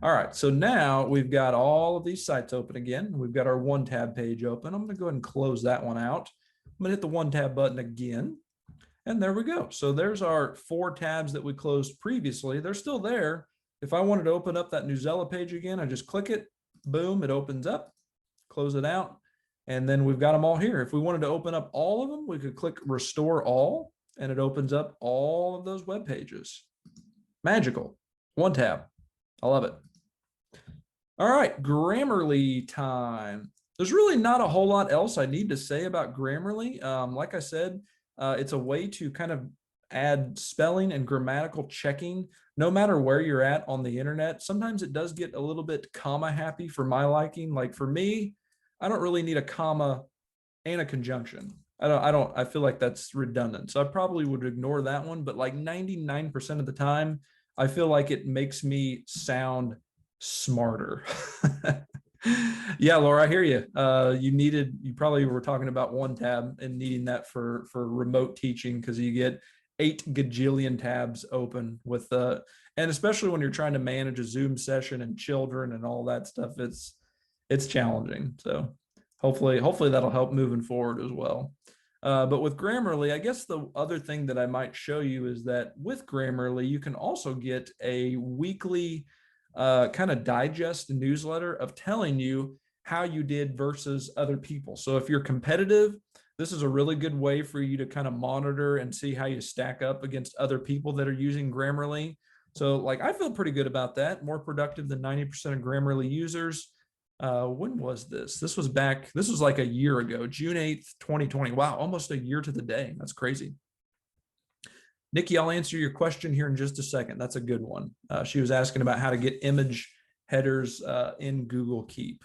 All right, so now we've got all of these sites open again. We've got our one tab page open. I'm going to go ahead and close that one out. I'm going to hit the one tab button again, and there we go. So there's our 4 tabs that we closed previously. They're still there. If I wanted to open up that Newsela page again, I just click it, boom, it opens up, close it out. And then we've got them all here. If we wanted to open up all of them, we could click Restore All, and it opens up all of those web pages. Magical. One tab. I love it. All right, Grammarly time. There's really not a whole lot else I need to say about Grammarly. Like I said, it's a way to kind of add spelling and grammatical checking, no matter where you're at on the internet. Sometimes it does get a little bit comma happy for my liking. Like for me, I don't really need a comma and a conjunction. I feel like that's redundant. So I probably would ignore that one, but like 99% of the time, I feel like it makes me sound smarter. Yeah, Laura, I hear you. You probably were talking about one tab and needing that for remote teaching, because you get 8 gajillion tabs open with and especially when you're trying to manage a Zoom session and children and all that stuff, it's challenging. So hopefully that'll help moving forward as well. But with Grammarly, I guess the other thing that I might show you is that with Grammarly, you can also get a weekly kind of digest newsletter of telling you how you did versus other people. So if you're competitive, this is a really good way for you to kind of monitor and see how you stack up against other people that are using Grammarly. So like, I feel pretty good about that. More productive than 90% of Grammarly users. When was this? This was like a year ago, June 8th, 2020. Wow, almost a year to the day. That's crazy. Nikki, I'll answer your question here in just a second. That's a good one. She was asking about how to get image headers in Google Keep.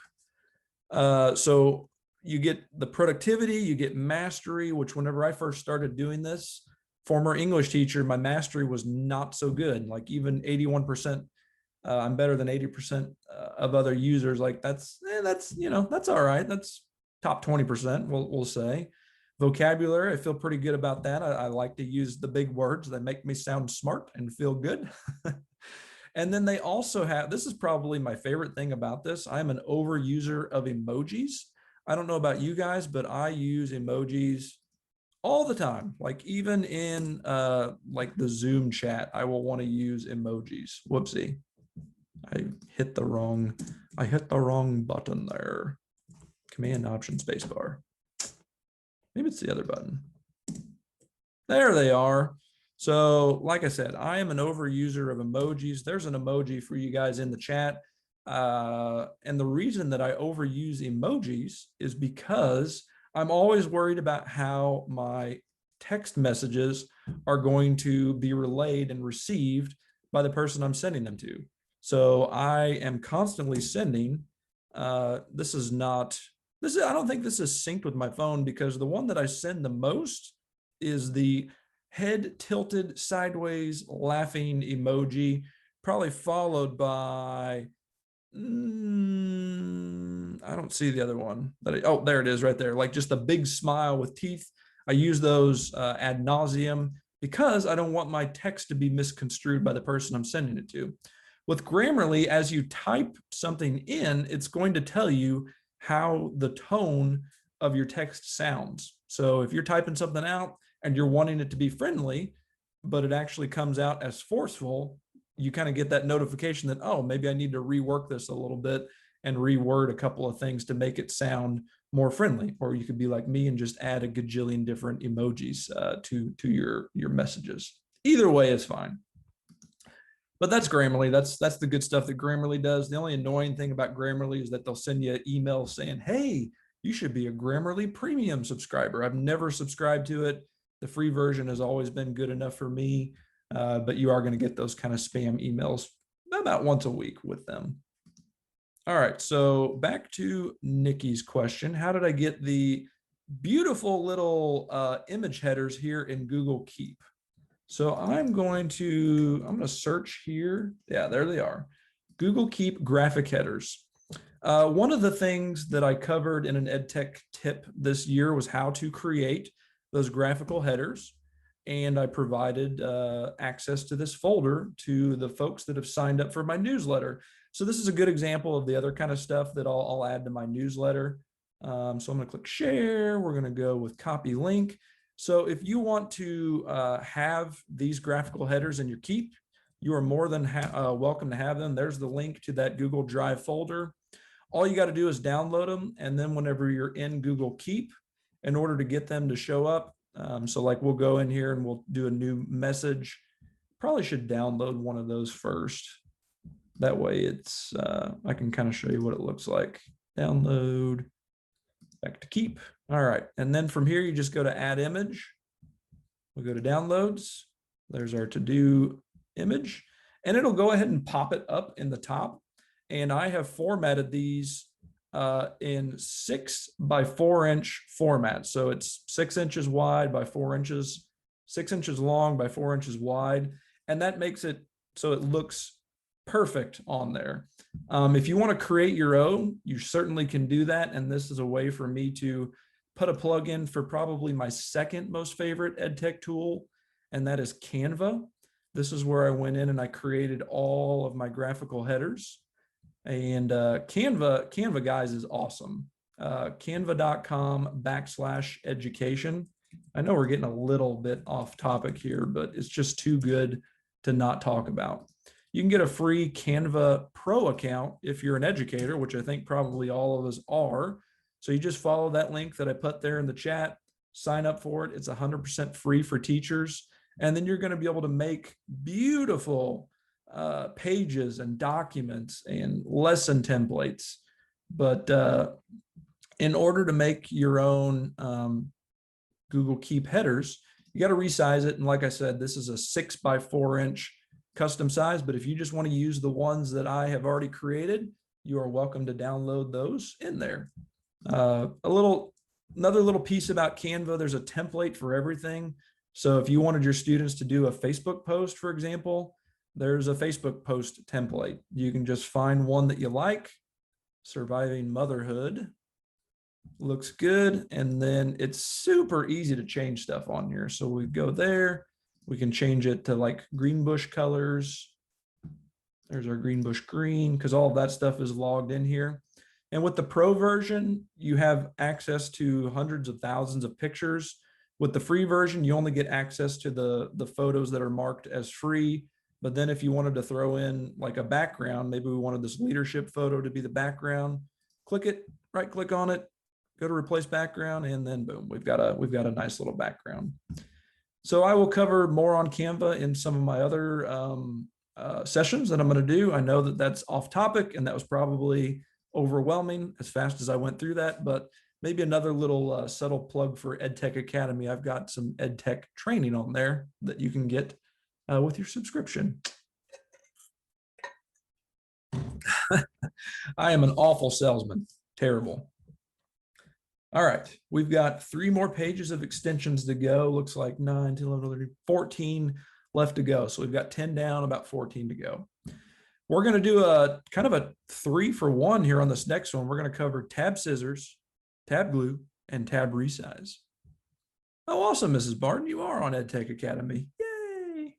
So you get the productivity, you get mastery, which whenever I first started doing this, former English teacher, my mastery was not so good. Like even 81%, I'm better than 80% of other users. Like that's all right. That's top 20%, we'll say. Vocabulary, I feel pretty good about that. I like to use the big words that make me sound smart and feel good. And then they also have, this is probably my favorite thing about this, I'm an overuser of emojis. I don't know about you guys, but I use emojis all the time. Like even in like the Zoom chat, I will want to use emojis. Whoopsie. I hit the wrong button there. Command Option Spacebar. Maybe it's the other button. There they are. So like I said, I am an overuser of emojis. There's an emoji for you guys in the chat. And the reason that I overuse emojis is because I'm always worried about how my text messages are going to be relayed and received by the person I'm sending them to. So I am constantly sending, I don't think this is synced with my phone, because the one that I send the most is the head tilted sideways laughing emoji, probably followed by, I don't see the other one. Oh, there it is right there. Like just a big smile with teeth. I use those ad nauseum because I don't want my text to be misconstrued by the person I'm sending it to. With Grammarly, as you type something in, it's going to tell you how the tone of your text sounds. So if you're typing something out and you're wanting it to be friendly, but it actually comes out as forceful, you kind of get that notification that, oh, maybe I need to rework this a little bit and reword a couple of things to make it sound more friendly. Or you could be like me and just add a gajillion different emojis to your messages. Either way is fine. But that's Grammarly. That's the good stuff that Grammarly does. The only annoying thing about Grammarly is that they'll send you an email saying, hey, you should be a Grammarly premium subscriber. I've never subscribed to it. The free version has always been good enough for me, but you are going to get those kind of spam emails about once a week with them. All right, so back to Nikki's question. How did I get the beautiful little image headers here in Google Keep? So I'm going to search here. Yeah, there they are. Google Keep graphic headers. One of the things that I covered in an EdTech tip this year was how to create those graphical headers. And I provided access to this folder to the folks that have signed up for my newsletter. So this is a good example of the other kind of stuff that I'll add to my newsletter. So I'm going to click share. We're going to go with copy link. So if you want to have these graphical headers in your Keep, you are more than welcome to have them. There's the link to that Google Drive folder. All you got to do is download them. And then whenever you're in Google Keep, in order to get them to show up, so like we'll go in here and we'll do a new message. Probably should download one of those first. That way it's, I can kind of show you what it looks like. Download, back to Keep. All right, and then from here, you just go to add image. We'll go to downloads. There's our to-do image, and it'll go ahead and pop it up in the top. And I have formatted these in 6x4" format. So it's 6 inches wide by 4 inches, 6 inches long by 4 inches wide. And that makes it so it looks perfect on there. If you want to create your own, you certainly can do that. And this is a way for me to put a plug in for probably my second most favorite EdTech tool, and that is Canva. This is where I went in and I created all of my graphical headers. And Canva, guys, is awesome. Canva.com/education. I know we're getting a little bit off topic here, but it's just too good to not talk about. You can get a free Canva Pro account if you're an educator, which I think probably all of us are. So you just follow that link that I put there in the chat, sign up for it. It's 100% free for teachers. And then you're going to be able to make beautiful pages and documents and lesson templates. But in order to make your own Google Keep headers, you got to resize it. And like I said, this is a 6x4" custom size. But if you just want to use the ones that I have already created, you are welcome to download those in there. Another little piece about Canva, there's a template for everything. So if you wanted your students to do a Facebook post, for example, there's a Facebook post template. You can just find one that you like. Surviving Motherhood looks good. And then it's super easy to change stuff on here. So we go there, we can change it to like green bush colors. There's our green bush green, because all of that stuff is logged in here. And with the Pro version, you have access to hundreds of thousands of pictures. With the free version, you only get access to the photos that are marked as free. But then if you wanted to throw in like a background, maybe we wanted this leadership photo to be the background, click it, right click on it, go to replace background, and then boom, we've got a nice little background. So I will cover more on Canva in some of my other sessions that I'm going to do. I know that that's off topic, and that was probably overwhelming as fast as I went through that, but maybe another little subtle plug for Edtech Academy. I've got some EdTech training on there that you can get with your subscription. I am an awful salesman. Terrible. All right, we've got 3 more pages of extensions to go. Looks like 9, 10, 11, 13, 14 left to go. So we've got 10 down, about 14 to go. We're going to do a kind of a 3-for-1 here on this next one. We're going to cover tab scissors, tab glue, and tab resize. Oh, awesome, Mrs. Barton. You are on Edtech Academy. Yay.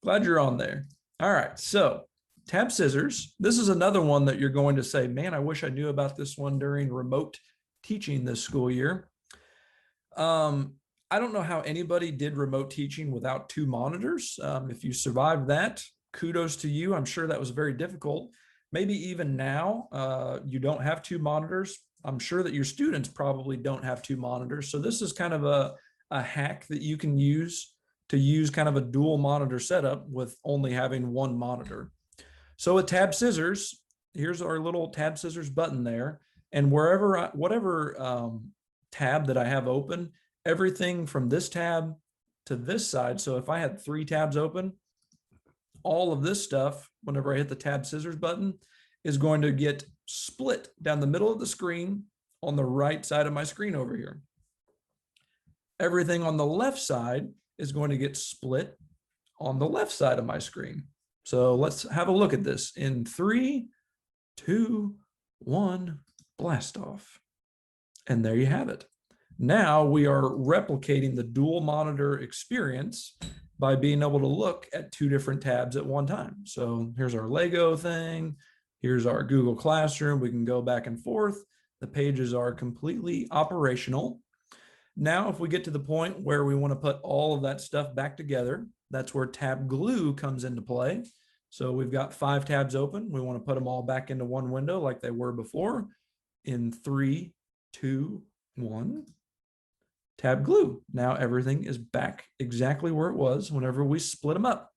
Glad you're on there. All right, so tab scissors. This is another one that you're going to say, man, I wish I knew about this one during remote teaching this school year. I don't know how anybody did remote teaching without 2 monitors. If you survived that, kudos to you. I'm sure that was very difficult. Maybe even now you don't have 2 monitors. I'm sure that your students probably don't have 2 monitors. So this is kind of a hack that you can use to use kind of a dual monitor setup with only having 1 monitor. So with tab scissors, here's our little tab scissors button there. And whatever tab that I have open, everything from this tab to this side. So if I had 3 tabs open, all of this stuff, whenever I hit the tab scissors button, is going to get split down the middle of the screen on the right side of my screen over here. Everything on the left side is going to get split on the left side of my screen. So let's have a look at this in 3, 2, 1, blast off. And there you have it. Now we are replicating the dual monitor experience by being able to look at 2 different tabs at one time. So here's our Lego thing. Here's our Google Classroom. We can go back and forth. The pages are completely operational. Now, if we get to the point where we want to put all of that stuff back together, that's where tab glue comes into play. So we've got 5 tabs open. We want to put them all back into one window like they were before. In 3, 2, 1. Tab glue. Now everything is back exactly where it was whenever we split them up.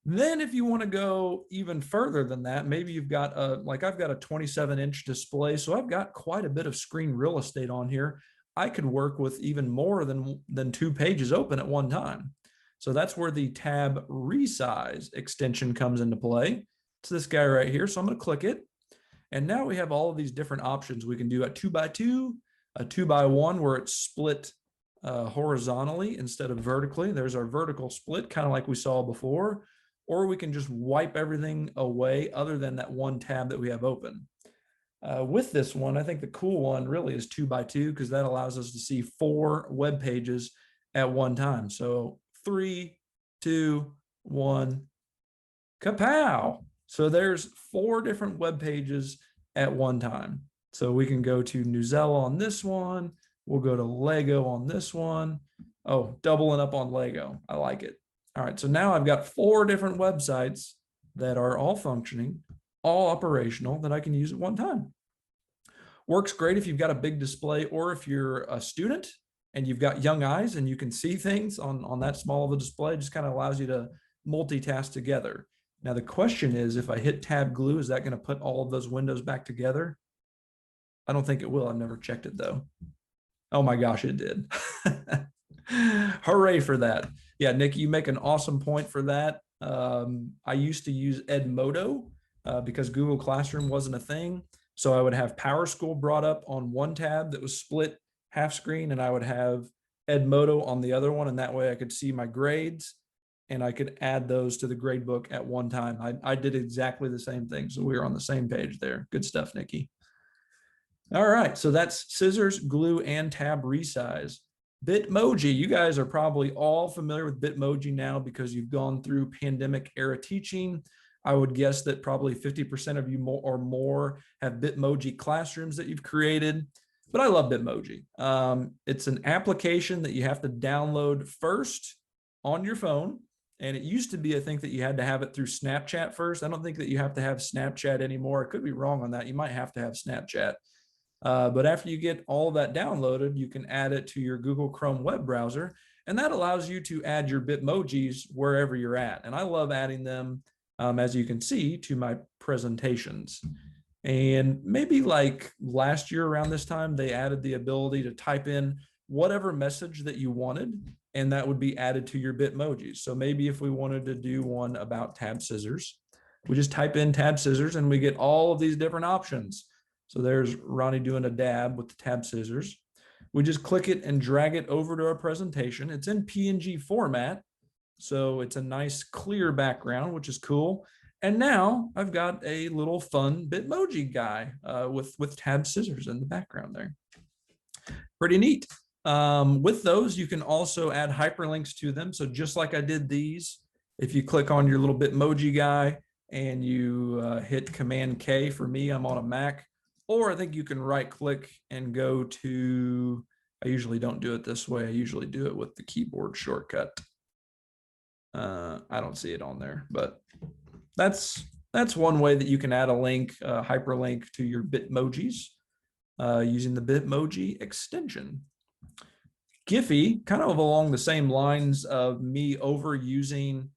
Then if you want to go even further than that, maybe you've got like I've got a 27-inch display, so I've got quite a bit of screen real estate on here. I could work with even more than 2 pages open at one time. So that's where the tab Resize extension comes into play. It's this guy right here. So I'm going to click it. And now we have all of these different options. We can do a 2x2, a 2x1 where it's split horizontally instead of vertically. There's our vertical split, kind of like we saw before. Or we can just wipe everything away other than that one tab that we have open. With this one, I think the cool one really is 2x2 because that allows us to see 4 web pages at one time. So 3, 2, 1, kapow. So there's 4 different web pages at one time. So we can go to Nuzella on this one. We'll go to Lego on this one. Oh, doubling up on Lego. I like it. All right, so now I've got 4 different websites that are all functioning, all operational, that I can use at one time. Works great if you've got a big display or if you're a student and you've got young eyes and you can see things on that small of a display. It just kind of allows you to multitask together. Now, the question is, if I hit tab glue, is that going to put all of those windows back together? I don't think it will. I've never checked it, though. Oh, my gosh, it did. Hooray for that. Yeah, Nick, you make an awesome point for that. I used to use Edmodo because Google Classroom wasn't a thing. So I would have PowerSchool brought up on one tab that was split half screen, and I would have Edmodo on the other one. And that way I could see my grades and I could add those to the grade book at one time. I did exactly the same thing. So we were on the same page there. Good stuff, Nikki. All right, so that's scissors, glue, and tab resize. Bitmoji, you guys are probably all familiar with Bitmoji now because you've gone through pandemic era teaching. I would guess that probably 50% of you or more have Bitmoji classrooms that you've created, but I love Bitmoji. It's an application that you have to download first on your phone. And it used to be, I think, that you had to have it through Snapchat first. I don't think that you have to have Snapchat anymore. I could be wrong on that. You might have to have Snapchat. But after you get all of that downloaded, you can add it to your Google Chrome web browser. And that allows you to add your Bitmojis wherever you're at. And I love adding them, as you can see, to my presentations. And maybe like last year around this time, they added the ability to type in whatever message that you wanted, and that would be added to your Bitmojis. So maybe if we wanted to do one about tab scissors, we just type in tab scissors and we get all of these different options. So there's Ronnie doing a dab with the tab scissors. We just click it and drag it over to our presentation. It's in PNG format, so it's a nice clear background, which is cool. And now I've got a little fun Bitmoji guy with tab scissors in the background there. Pretty neat. With those, you can also add hyperlinks to them. So just like I did these, if you click on your little Bitmoji guy and you hit Command K, for me, I'm on a Mac, or I think you can right click and go to, I usually don't do it this way. I usually do it with the keyboard shortcut. I don't see it on there, but that's one way that you can add a link, hyperlink to your Bitmojis using the Bitmoji extension. Giphy, kind of along the same lines of me overusing,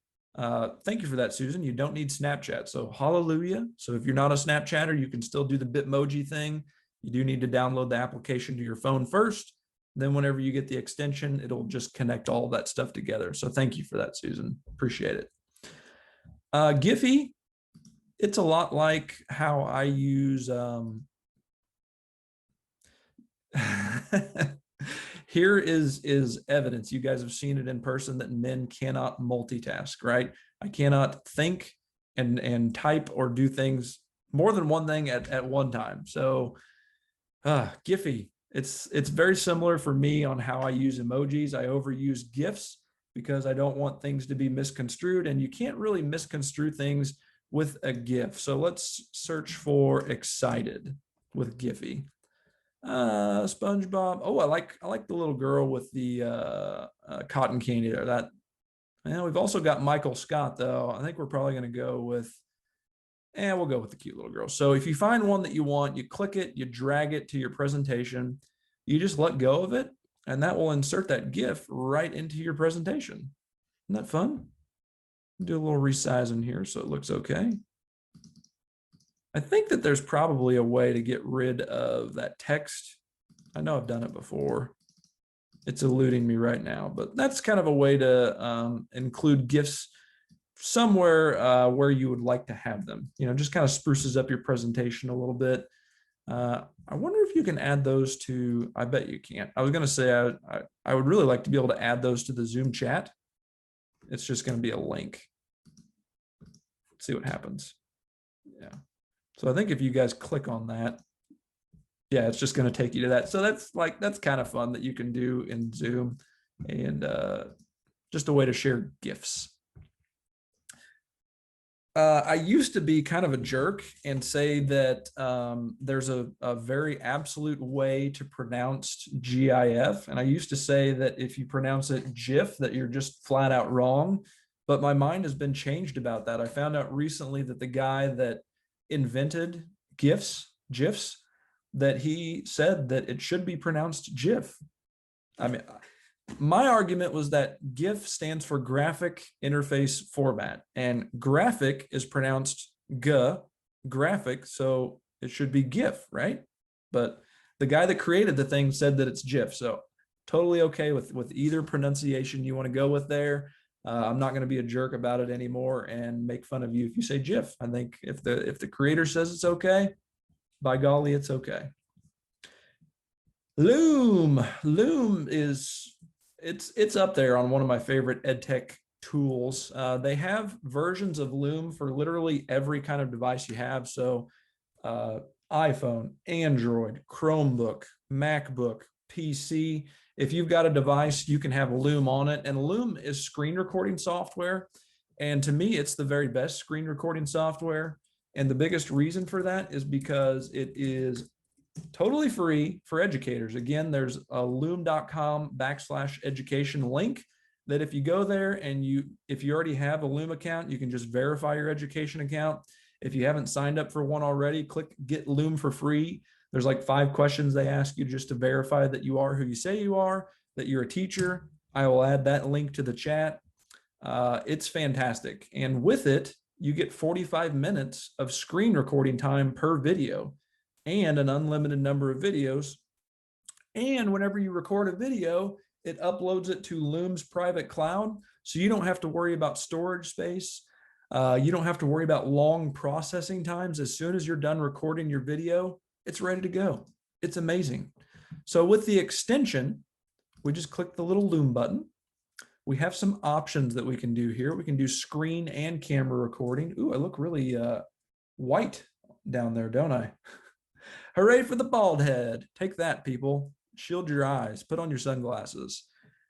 thank you for that, Susan. You don't need Snapchat, so hallelujah. So if you're not a Snapchatter, you can still do the Bitmoji thing. You do need to download the application to your phone first. Then whenever you get the extension, it'll just connect all of that stuff together. So thank you for that, Susan. Appreciate it. Giphy, it's a lot like how I use here is evidence. You guys have seen it in person that men cannot multitask, right? I cannot think and type or do things, more than one thing at one time. So Giphy, it's very similar for me on how I use emojis. I overuse GIFs because I don't want things to be misconstrued, and you can't really misconstrue things with a GIF. So let's search for excited with Giphy. SpongeBob. Oh, I like the little girl with the cotton candy there. That, and we've also got Michael Scott, though. I think we're probably going to go with, we'll go with the cute little girl. So if you find one that you want, you click it, you drag it to your presentation, you just let go of it, and that will insert that GIF right into your presentation. Isn't that fun? Do a little resizing here so it looks okay. I think that there's probably a way to get rid of that text. I know I've done it before. It's eluding me right now, but that's kind of a way to include GIFs somewhere where you would like to have them. Just kind of spruces up your presentation a little bit. I wonder if you can add those to, I bet you can't. I was going to say I would really like to be able to add those to the Zoom chat. It's just going to be a link. Let's see what happens. Yeah. So I think if you guys click on that, yeah, it's just going to take you to that. So that's kind of fun that you can do in Zoom, and just a way to share GIFs. I used to be kind of a jerk and say that there's a very absolute way to pronounce GIF. And I used to say that if you pronounce it GIF, that you're just flat out wrong. But my mind has been changed about that. I found out recently that the guy that invented GIFs, that he said that it should be pronounced GIF. I mean, my argument was that GIF stands for graphic interface format, and graphic is pronounced graphic, so it should be GIF, right? But the guy that created the thing said that it's GIF, so totally okay with either pronunciation you want to go with there. I'm not going to be a jerk about it anymore and make fun of you if you say GIF. I think if the creator says it's okay, by golly, it's okay. Loom is it's up there on one of my favorite EdTech tools. They have versions of Loom for literally every kind of device you have. So iPhone, Android, Chromebook, MacBook, PC. If you've got a device, you can have Loom on it. And Loom is screen recording software. And to me, it's the very best screen recording software. And the biggest reason for that is because it is totally free for educators. Again, there's a loom.com/education link that if you go there and if you already have a Loom account, you can just verify your education account. If you haven't signed up for one already, click Get Loom for free. There's like 5 questions they ask you just to verify that you are who you say you are, that you're a teacher. I will add that link to the chat. It's fantastic. And with it, you get 45 minutes of screen recording time per video and an unlimited number of videos. And whenever you record a video, it uploads it to Loom's private cloud. So you don't have to worry about storage space. You don't have to worry about long processing times. As soon as you're done recording your video, it's ready to go. It's amazing. So with the extension, we just click the little Loom button. We have some options that we can do here. We can do screen and camera recording. Ooh, I look really white down there, don't I? Hooray for the bald head. Take that, people. Shield your eyes. Put on your sunglasses.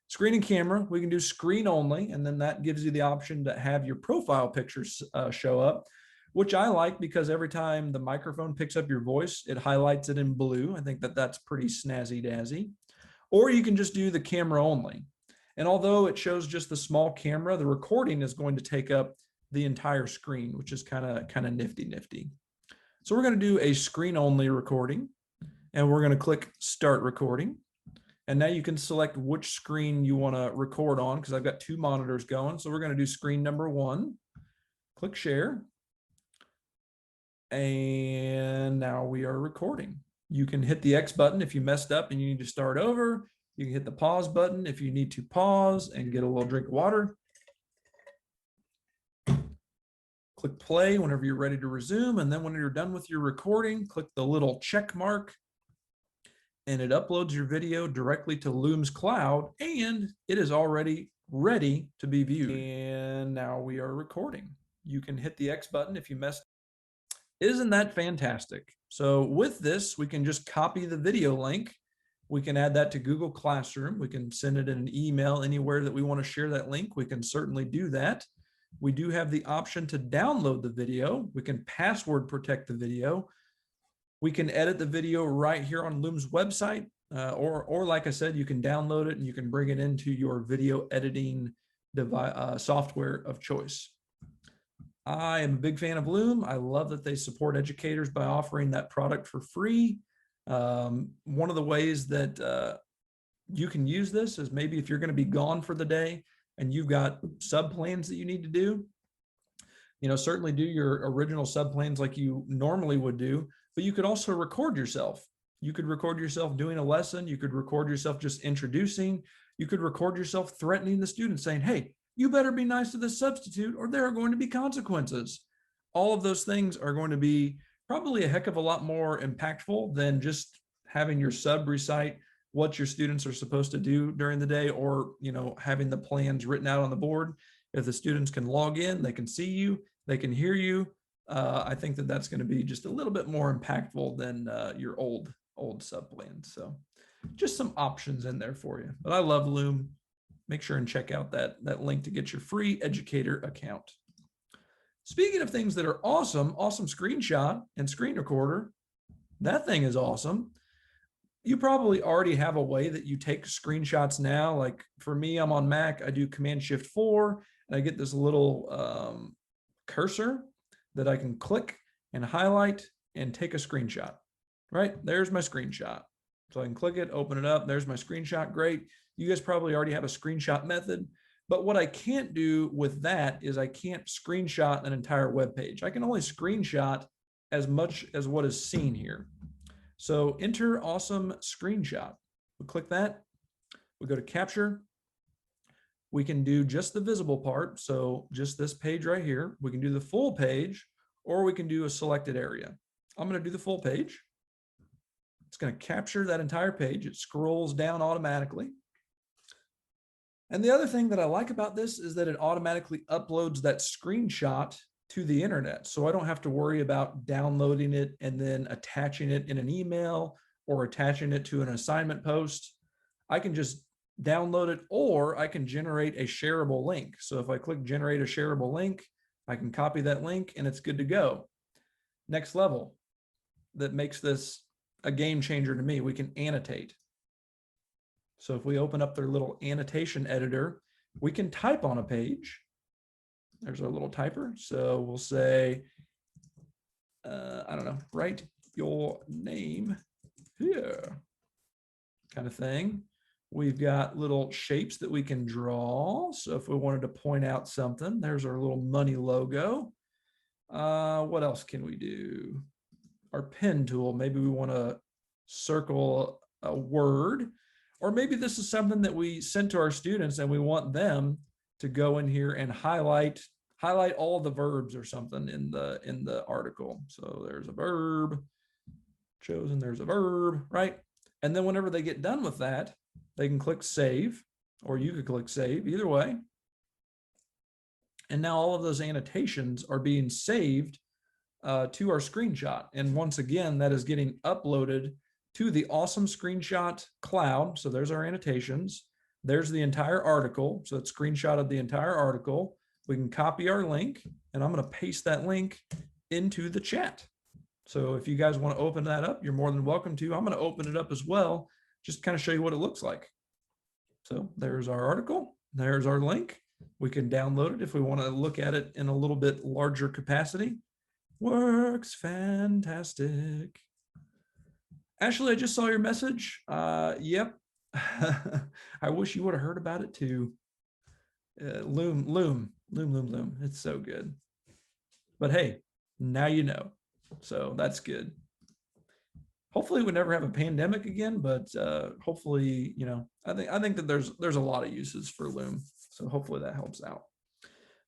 Screen and camera, we can do screen only, and then that gives you the option to have your profile pictures show up, which I like because every time the microphone picks up your voice, it highlights it in blue. I think that that's pretty snazzy-dazzy. Or you can just do the camera only. And although it shows just the small camera, the recording is going to take up the entire screen, which is kind of nifty. So we're going to do a screen only recording, and we're going to click Start Recording. And now you can select which screen you want to record on, because I've got 2 monitors going. So we're going to do screen number 1. Click Share. And now we are recording. You can hit the X button if you messed up and you need to start over. You can hit the pause button if you need to pause and get a little drink of water. Click play whenever you're ready to resume. And then when you're done with your recording, click the little check mark and it uploads your video directly to Loom's cloud, and it is already ready to be viewed. And now we are recording. You can hit the X button if you messed. Isn't that fantastic? So with this, we can just copy the video link. We can add that to Google Classroom. We can send it in an email anywhere that we want to share that link. We can certainly do that. We do have the option to download the video. We can password protect the video. We can edit the video right here on Loom's website, or like I said, you can download it and you can bring it into your video editing device, software of choice. I am a big fan of Loom. I love that they support educators by offering that product for free. One of the ways that you can use this is maybe if you're going to be gone for the day and you've got sub plans that you need to do, certainly do your original sub plans like you normally would do, but you could also record yourself. You could record yourself doing a lesson. You could record yourself just introducing. You could record yourself threatening the student saying, hey, you better be nice to this substitute or there are going to be consequences. All of those things are going to be probably a heck of a lot more impactful than just having your sub recite what your students are supposed to do during the day, or having the plans written out on the board. If the students can log in, they can see you, they can hear you. I think that that's going to be just a little bit more impactful than your old sub plans. So just some options in there for you. But I love Loom. Make sure and check out that link to get your free educator account. Speaking of things that are awesome screenshot and screen recorder. That thing is awesome. You probably already have a way that you take screenshots now. Like for me, I'm on Mac, I do Command-Shift-4, and I get this little cursor that I can click and highlight and take a screenshot. Right, there's my screenshot. So I can click it, open it up, there's my screenshot, great. You guys probably already have a screenshot method, but what I can't do with that is I can't screenshot an entire web page. I can only screenshot as much as what is seen here. So enter awesome screenshot. We click that, we go to capture. We can do just the visible part, so just this page right here. We can do the full page, or we can do a selected area. I'm going to do the full page. It's going to capture that entire page. It scrolls down automatically. And the other thing that I like about this is that it automatically uploads that screenshot to the internet. So I don't have to worry about downloading it and then attaching it in an email or attaching it to an assignment post. I can just download it, or I can generate a shareable link. So if I click generate a shareable link, I can copy that link and it's good to go. Next level that makes this a game changer to me, we can annotate. So if we open up their little annotation editor, we can type on a page. There's our little typer. So we'll say, I don't know, write your name here, kind of thing. We've got little shapes that we can draw. So if we wanted to point out something, there's our little money logo. What else can we do? Our pen tool, maybe we want to circle a word, or maybe this is something that we sent to our students and we want them to go in here and highlight all the verbs or something in the article. So there's a verb chosen, there's a verb, right? And then whenever they get done with that, they can click save, or you could click save, either way. And now all of those annotations are being saved to our screenshot. And once again, that is getting uploaded to the awesome screenshot cloud. So there's our annotations. There's the entire article. So it's screenshotted the entire article. We can copy our link, and I'm going to paste that link into the chat. So if you guys want to open that up, you're more than welcome to. I'm going to open it up as well, just kind of show you what it looks like. So there's our article. There's our link. We can download it if we want to look at it in a little bit larger capacity. Works fantastic. Ashley, I just saw your message. Yep. I wish you would have heard about it too. Loom. It's so good. But hey, now you know. So that's good. Hopefully we never have a pandemic again, but hopefully, I think that there's a lot of uses for Loom. So hopefully that helps out.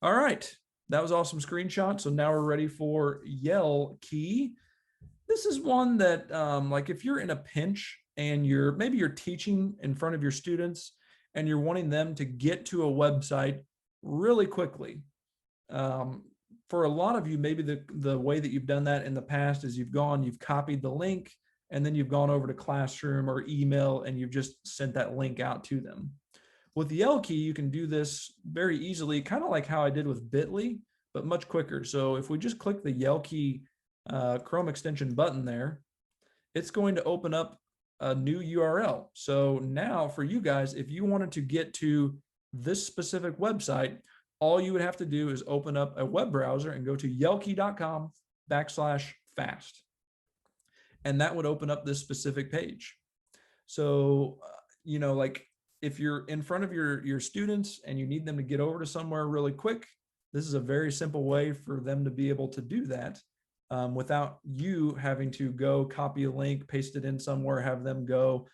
All right. That was awesome screenshot. So now we're ready for Yell Key. This is one that like if you're in a pinch and maybe you're teaching in front of your students and you're wanting them to get to a website really quickly. For a lot of you, maybe the way that you've done that in the past is you've copied the link, and then you've gone over to Classroom or email and you've just sent that link out to them. With the Yell Key, you can do this very easily, kind of like how I did with Bitly, but much quicker. So if we just click the Yell Key Chrome extension button there, it's going to open up a new URL. So now for you guys, if you wanted to get to this specific website, all you would have to do is open up a web browser and go to yellkey.com/fast. And that would open up this specific page. So, like if you're in front of your students and you need them to get over to somewhere really quick, this is a very simple way for them to be able to do that. without you having to go copy a link, paste it in somewhere, have them go,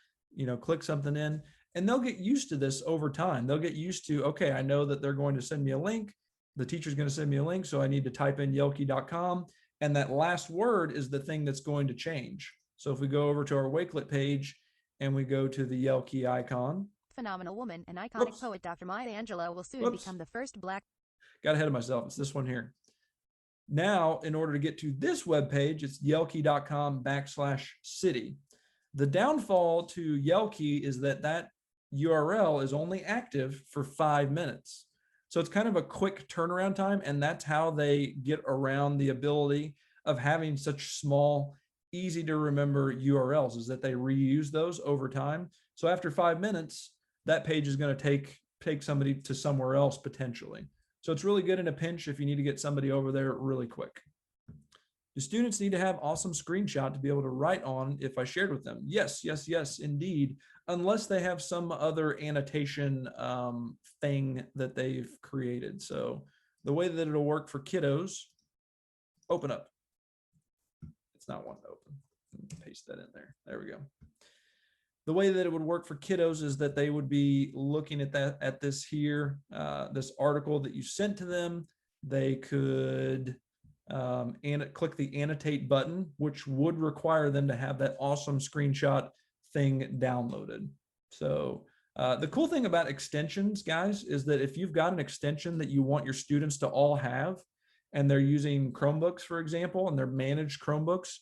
click something in. And they'll get used to this over time. They'll get used to, okay, I know that they're going to send me a link. The teacher's going to send me a link. So I need to type in yelke.com. And that last word is the thing that's going to change. So if we go over to our Wakelet page and we go to the Yelke icon.
Phenomenal woman and iconic poet Dr. Maya Angelou will soon become the first Black.
Got ahead of myself. It's this one here. Now, in order to get to this web page, it's yelke.com/city. The downfall to Yelke is that URL is only active for 5 minutes. So it's kind of a quick turnaround time, and that's how they get around the ability of having such small, easy to remember URLs, is that they reuse those over time. So after 5 minutes, that page is going to take somebody to somewhere else potentially. So it's really good in a pinch if you need to get somebody over there really quick. Do students need to have awesome screenshot to be able to write on if I shared with them? Yes, yes, yes, indeed. Unless they have some other annotation thing that they've created. So the way that it'll work for kiddos, open up. It's not one to open. Paste that in there. There we go. The way that it would work for kiddos is that they would be looking at this here, this article that you sent to them. They could click the annotate button, which would require them to have that awesome screenshot thing downloaded. So the cool thing about extensions, guys, is that if you've got an extension that you want your students to all have, and they're using Chromebooks, for example, and they're managed Chromebooks,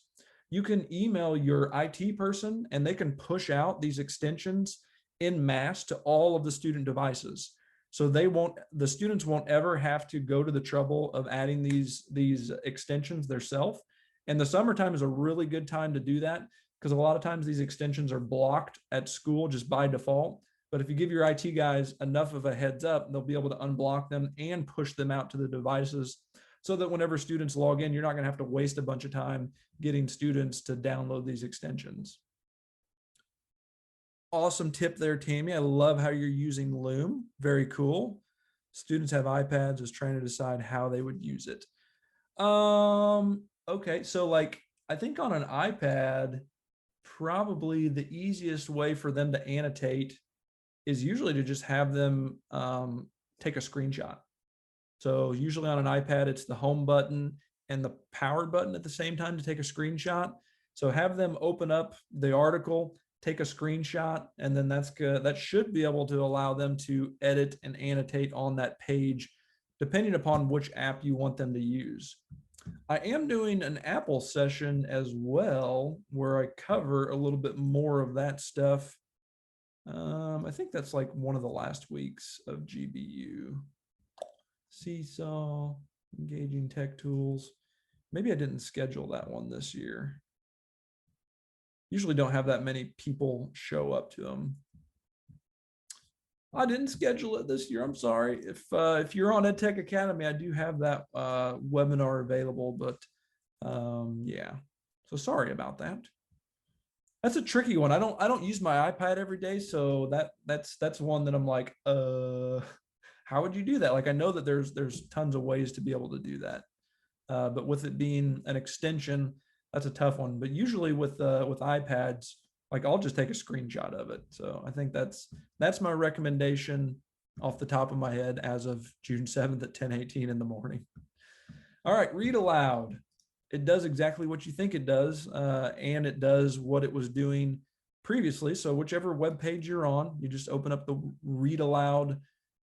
you can email your IT person and they can push out these extensions en masse to all of the student devices. So the students won't ever have to go to the trouble of adding these extensions themselves. And the summertime is a really good time to do that, because a lot of times these extensions are blocked at school just by default. But if you give your IT guys enough of a heads up, they'll be able to unblock them and push them out to the devices, so that whenever students log in, you're not going to have to waste a bunch of time getting students to download these extensions. Awesome tip there, Tammy. I love how you're using Loom. Very cool. Students have iPads, just trying to decide how they would use it. Okay, so I think on an iPad, probably the easiest way for them to annotate is usually to just have them take a screenshot. So usually on an iPad, it's the home button and the power button at the same time to take a screenshot. So have them open up the article, take a screenshot, and then that's good. That should be able to allow them to edit and annotate on that page, depending upon which app you want them to use. I am doing an Apple session as well, where I cover a little bit more of that stuff. I think that's like one of the last weeks of GBU. Seesaw, engaging tech tools. Maybe I didn't schedule that one this year. Usually don't have that many people show up to them. I didn't schedule it this year. I'm sorry. If you're on Edtech Academy, I do have that webinar available, but yeah. So sorry about that. That's a tricky one. I don't use my iPad every day, so that's one that I'm like, how would you do that? Like, I know that there's tons of ways to be able to do that, but with it being an extension, that's a tough one. But usually with iPads, like, I'll just take a screenshot of it. So I think that's my recommendation off the top of my head as of June 7th at 10:18 in the morning. All right, read aloud. It does exactly what you think it does, and it does what it was doing previously. So whichever web page you're on, you just open up the read aloud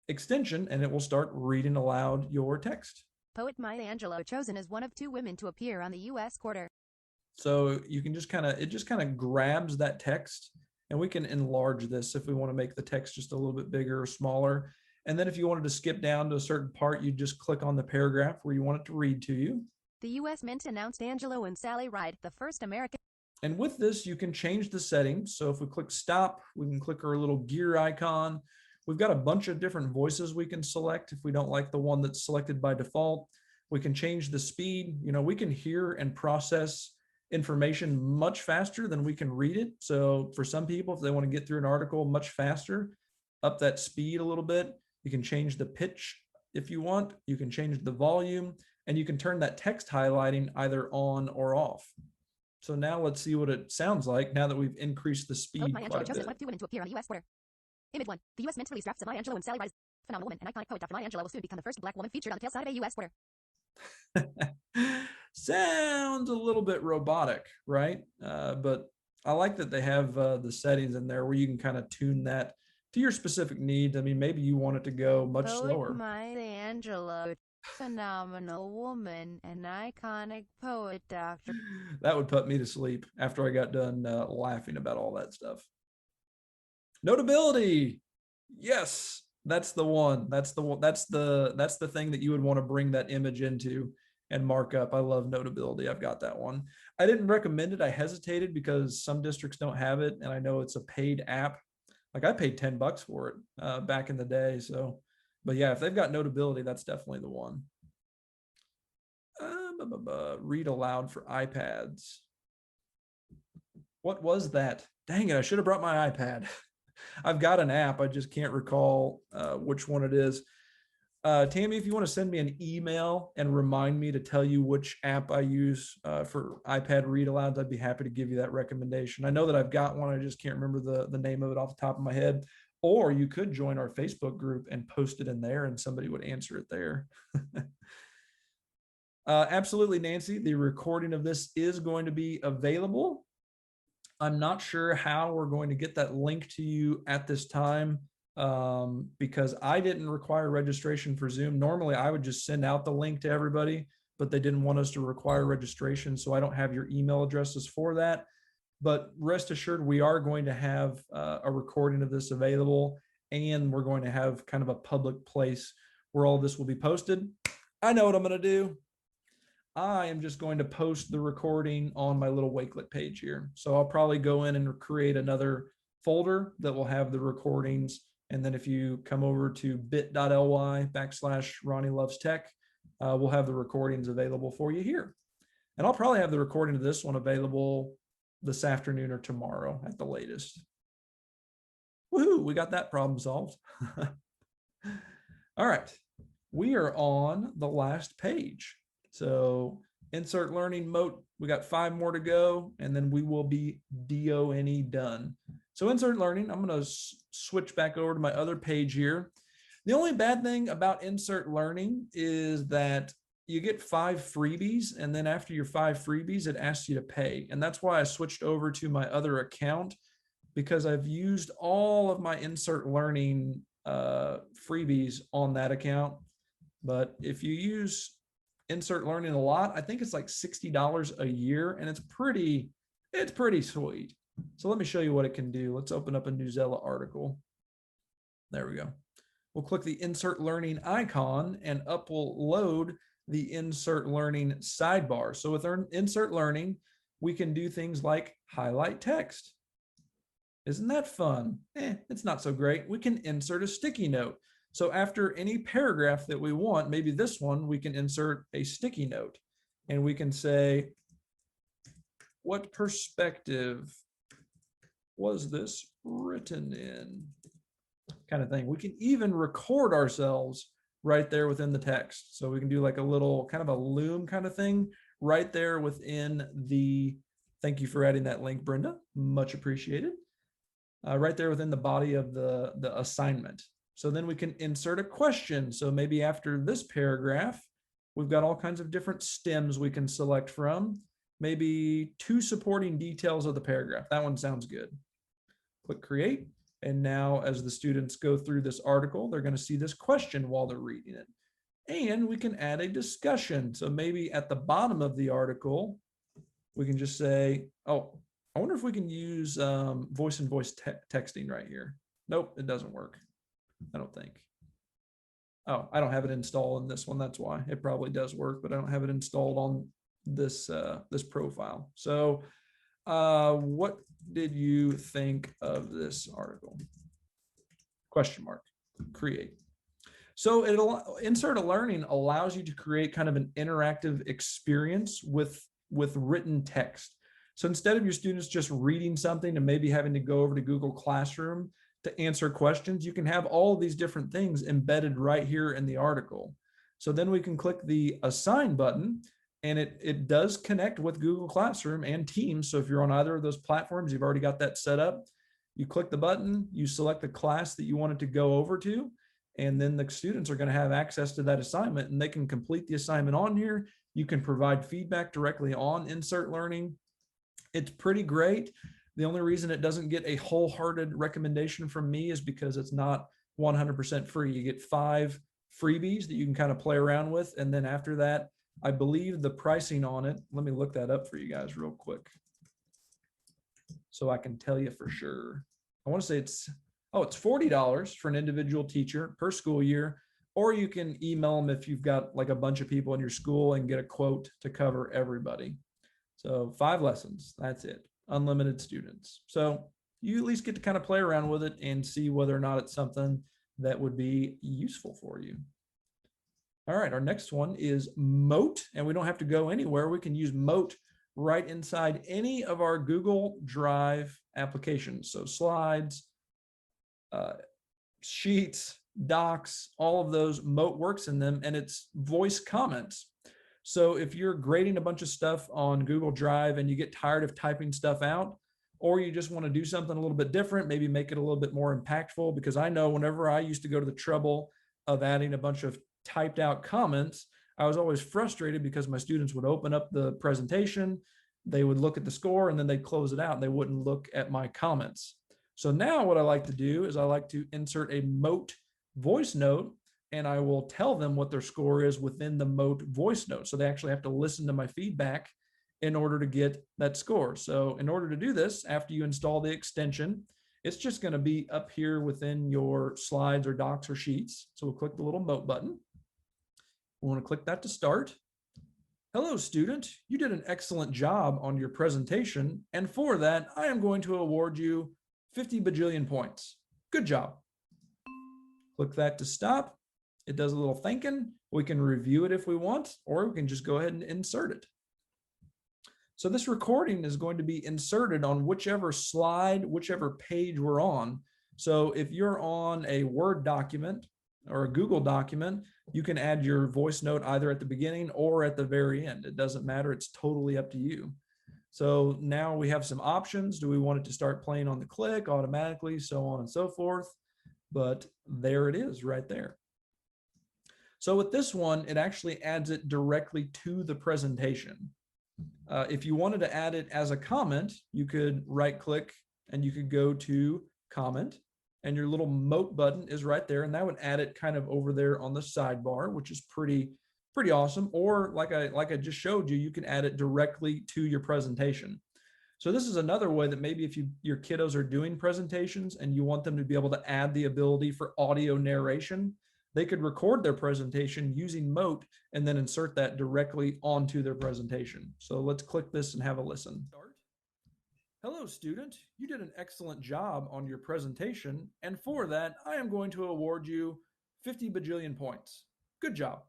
extension and it will start reading aloud your text.
Poet Maya Angelou chosen as one of 2 women to appear on the U.S. Quarter.
So you can it just kind of grabs that text, and we can enlarge this if we want to make the text just a little bit bigger or smaller. And then if you wanted to skip down to a certain part, you just click on the paragraph where you want it to read to you.
The U.S. Mint announced Angelou and Sally Ride, the first American.
And with this, you can change the settings. So if we click stop, we can click our little gear icon. We've got a bunch of different voices we can select. If we don't like the one that's selected by default, we can change the speed. We can hear and process information much faster than we can read it. So for some people, if they want to get through an article much faster, up that speed a little bit. You can change the pitch if you want. You can change the volume, and you can turn that text highlighting either on or off. So now let's see what it sounds like now that we've increased the speed quite a bit.
Joseph 2 women to appear on the U.S. border. Image 1. The U.S. Mint released drafts of Maya Angelou and Sally Ride's phenomenal woman, and iconic poet Dr. Maya Angelou will soon become the first Black woman featured on the tail side of a U.S. border.
Sounds a little bit robotic, right? But I like that they have the settings in there where you can kind of tune that to your specific needs. I mean, maybe you want it to go much slower.
Maya Angelou, phenomenal woman, and iconic poet Dr.
That would put me to sleep after I got done laughing about all that stuff. Notability. Yes, that's the one. That's the one. That's the thing that you would want to bring that image into and mark up. I love Notability. I've got that one. I didn't recommend it. I hesitated because some districts don't have it, and I know it's a paid app. Like I paid $10 for it back in the day. So, but yeah, if they've got Notability, that's definitely the one. Read aloud for iPads. What was that? Dang it, I should have brought my iPad. I've got an app. I just can't recall which one it is. Tammy, if you want to send me an email and remind me to tell you which app I use for iPad read alouds, I'd be happy to give you that recommendation. I know that I've got one. I just can't remember the name of it off the top of my head. Or you could join our Facebook group and post it in there and somebody would answer it there. Absolutely, Nancy. The recording of this is going to be available. I'm not sure how we're going to get that link to you at this time because I didn't require registration for Zoom. Normally, I would just send out the link to everybody, but they didn't want us to require registration, so I don't have your email addresses for that. But rest assured, we are going to have a recording of this available, and we're going to have kind of a public place where all this will be posted. I know what I'm going to do. I am just going to post the recording on my little Wakelet page here. So I'll probably go in and create another folder that will have the recordings. And then if you come over to bit.ly/Ronnie Loves Tech, we'll have the recordings available for you here. And I'll probably have the recording of this one available this afternoon or tomorrow at the latest. Woohoo, we got that problem solved. All right, we are on the last page. So insert learning Moat, we got 5 more to go, and then we will be DONE done. So insert learning, I'm going to switch back over to my other page here. The only bad thing about insert learning is that you get 5 freebies, and then after your 5 freebies, it asks you to pay. And that's why I switched over to my other account, because I've used all of my insert learning freebies on that account. But if you use insert learning a lot, I think it's like $60 a year, and it's pretty sweet. So let me show you what it can do. Let's open up a Newsela article. There we go. We'll click the insert learning icon, and up will load the insert learning sidebar. So with our insert learning, we can do things like highlight text. Isn't that fun? It's not so great. We can insert a sticky note. So after any paragraph that we want, maybe this one, we can insert a sticky note, and we can say, what perspective was this written in? Kind of thing. We can even record ourselves right there within the text. So we can do like a little kind of a loom kind of thing right there within the, thank you for adding that link, Brenda, much appreciated. Right there within the body of the assignment. So then we can insert a question. So maybe after this paragraph, we've got all kinds of different stems we can select from. Maybe 2 supporting details of the paragraph. That one sounds good. Click create. And now as the students go through this article, they're going to see this question while they're reading it. And we can add a discussion. So maybe at the bottom of the article, we can just say, oh, I wonder if we can use voice-in-voice texting right here. Nope, it doesn't work. I don't think. Oh, I don't have it installed in this one. That's why. It probably does work, but I don't have it installed on this this profile. So what did you think of this article? Question mark. Create. So insert a learning allows you to create kind of an interactive experience with written text. So instead of your students just reading something and maybe having to go over to Google Classroom to answer questions, you can have all of these different things embedded right here in the article. So then we can click the assign button, and it does connect with Google Classroom and Teams. So if you're on either of those platforms, you've already got that set up. You click the button, you select the class that you want it to go over to, and then the students are going to have access to that assignment, and they can complete the assignment on here. You can provide feedback directly on Insert Learning. It's pretty great. The only reason it doesn't get a wholehearted recommendation from me is because it's not 100% free. You get 5 freebies that you can kind of play around with. And then after that, I believe the pricing on it, let me look that up for you guys real quick so I can tell you for sure. I want to say it's $40 for an individual teacher per school year, or you can email them if you've got like a bunch of people in your school and get a quote to cover everybody. So 5 lessons, that's it, unlimited students. So you at least get to kind of play around with it and see whether or not it's something that would be useful for you. All right, our next one is Moat, and we don't have to go anywhere. We can use Moat right inside any of our Google Drive applications. So slides, sheets, docs, all of those, Moat works in them, and it's voice comments. So if you're grading a bunch of stuff on Google Drive and you get tired of typing stuff out, or you just want to do something a little bit different, maybe make it a little bit more impactful, because I know whenever I used to go to the trouble of adding a bunch of typed out comments, I was always frustrated because my students would open up the presentation, they would look at the score, and then they'd close it out and they wouldn't look at my comments. So now what I like to do is I like to insert a Moat voice note, and I will tell them what their score is within the Moat voice note. So they actually have to listen to my feedback in order to get that score. So in order to do this, after you install the extension, it's just going to be up here within your slides or docs or sheets. So we'll click the little Moat button. We want to click that to start. Hello, student. You did an excellent job on your presentation, and for that, I am going to award you 50 bajillion points. Good job. Click that to stop. It does a little thinking. We can review it if we want, or we can just go ahead and insert it. So this recording is going to be inserted on whichever slide, whichever page we're on. So if you're on a Word document or a Google document, you can add your voice note either at the beginning or at the very end. It doesn't matter. It's totally up to you. So now we have some options. Do we want it to start playing on the click automatically, so on and so forth? But there it is right there. So with this one, it actually adds it directly to the presentation. If you wanted to add it as a comment, you could right click and you could go to comment, and your little Moat button is right there, and that would add it kind of over there on the sidebar, which is pretty awesome. Or like I just showed you, you can add it directly to your presentation. So this is another way that maybe if your kiddos are doing presentations and you want them to be able to add the ability for audio narration, they could record their presentation using Moat and then insert that directly onto their presentation. So let's click this and have a listen. Hello, student. You did an excellent job on your presentation, and for that, I am going to award you 50 bajillion points. Good job.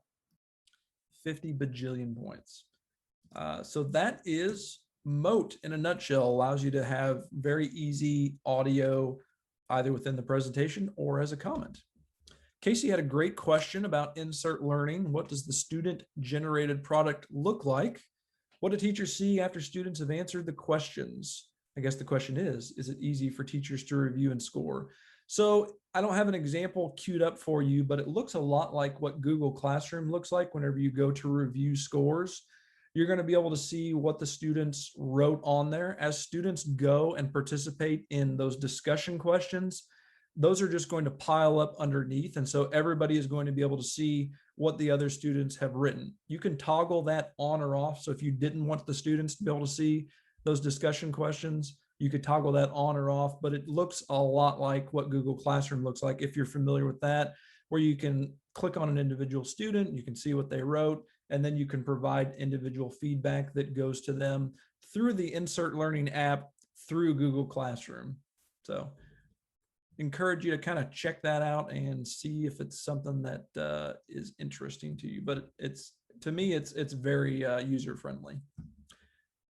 50 bajillion points. So that is Moat in a nutshell. Allows you to have very easy audio either within the presentation or as a comment. Casey had a great question about insert learning. What does the student generated product look like? What do teachers see after students have answered the questions? I guess the question is it easy for teachers to review and score? So I don't have an example queued up for you, but it looks a lot like what Google Classroom looks like whenever you go to review scores. You're going to be able to see what the students wrote on there. As students go and participate in those discussion questions, those are just going to pile up underneath. And so everybody is going to be able to see what the other students have written. You can toggle that on or off. So if you didn't want the students to be able to see those discussion questions, you could toggle that on or off, but it looks a lot like what Google Classroom looks like if you're familiar with that, where you can click on an individual student, you can see what they wrote, and then you can provide individual feedback that goes to them through the Insert Learning app through Google Classroom. So encourage you to kind of check that out and see if it's something that is interesting to you. But to me, it's very user-friendly.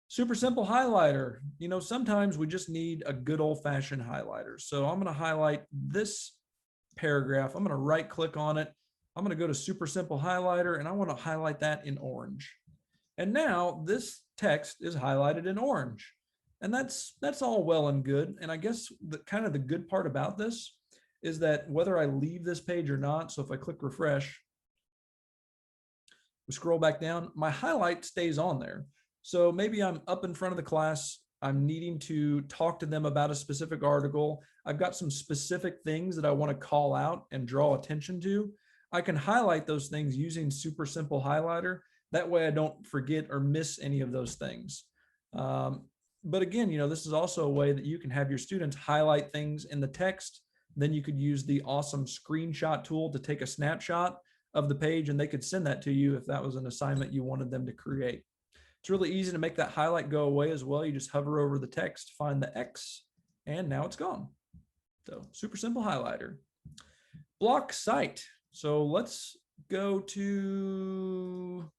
Super simple highlighter. You know, sometimes we just need a good old-fashioned highlighter. So I'm going to highlight this paragraph. I'm going to right-click on it. I'm going to go to super simple highlighter and I want to highlight that in orange. And now this text is highlighted in orange. And that's all well and good. And I guess the kind of the good part about this is that whether I leave this page or not, so if I click refresh, we scroll back down, my highlight stays on there. So maybe I'm up in front of the class, I'm needing to talk to them about a specific article. I've got some specific things that I want to call out and draw attention to. I can highlight those things using super simple highlighter. That way I don't forget or miss any of those things. But again, you know, this is also a way that you can have your students highlight things in the text. Then you could use the awesome screenshot tool to take a snapshot of the page and they could send that to you if that was an assignment you wanted them to create. It's really easy to make that highlight go away as well. You just hover over the text, find the X, and now it's gone. So super simple highlighter. Block site. So let's go to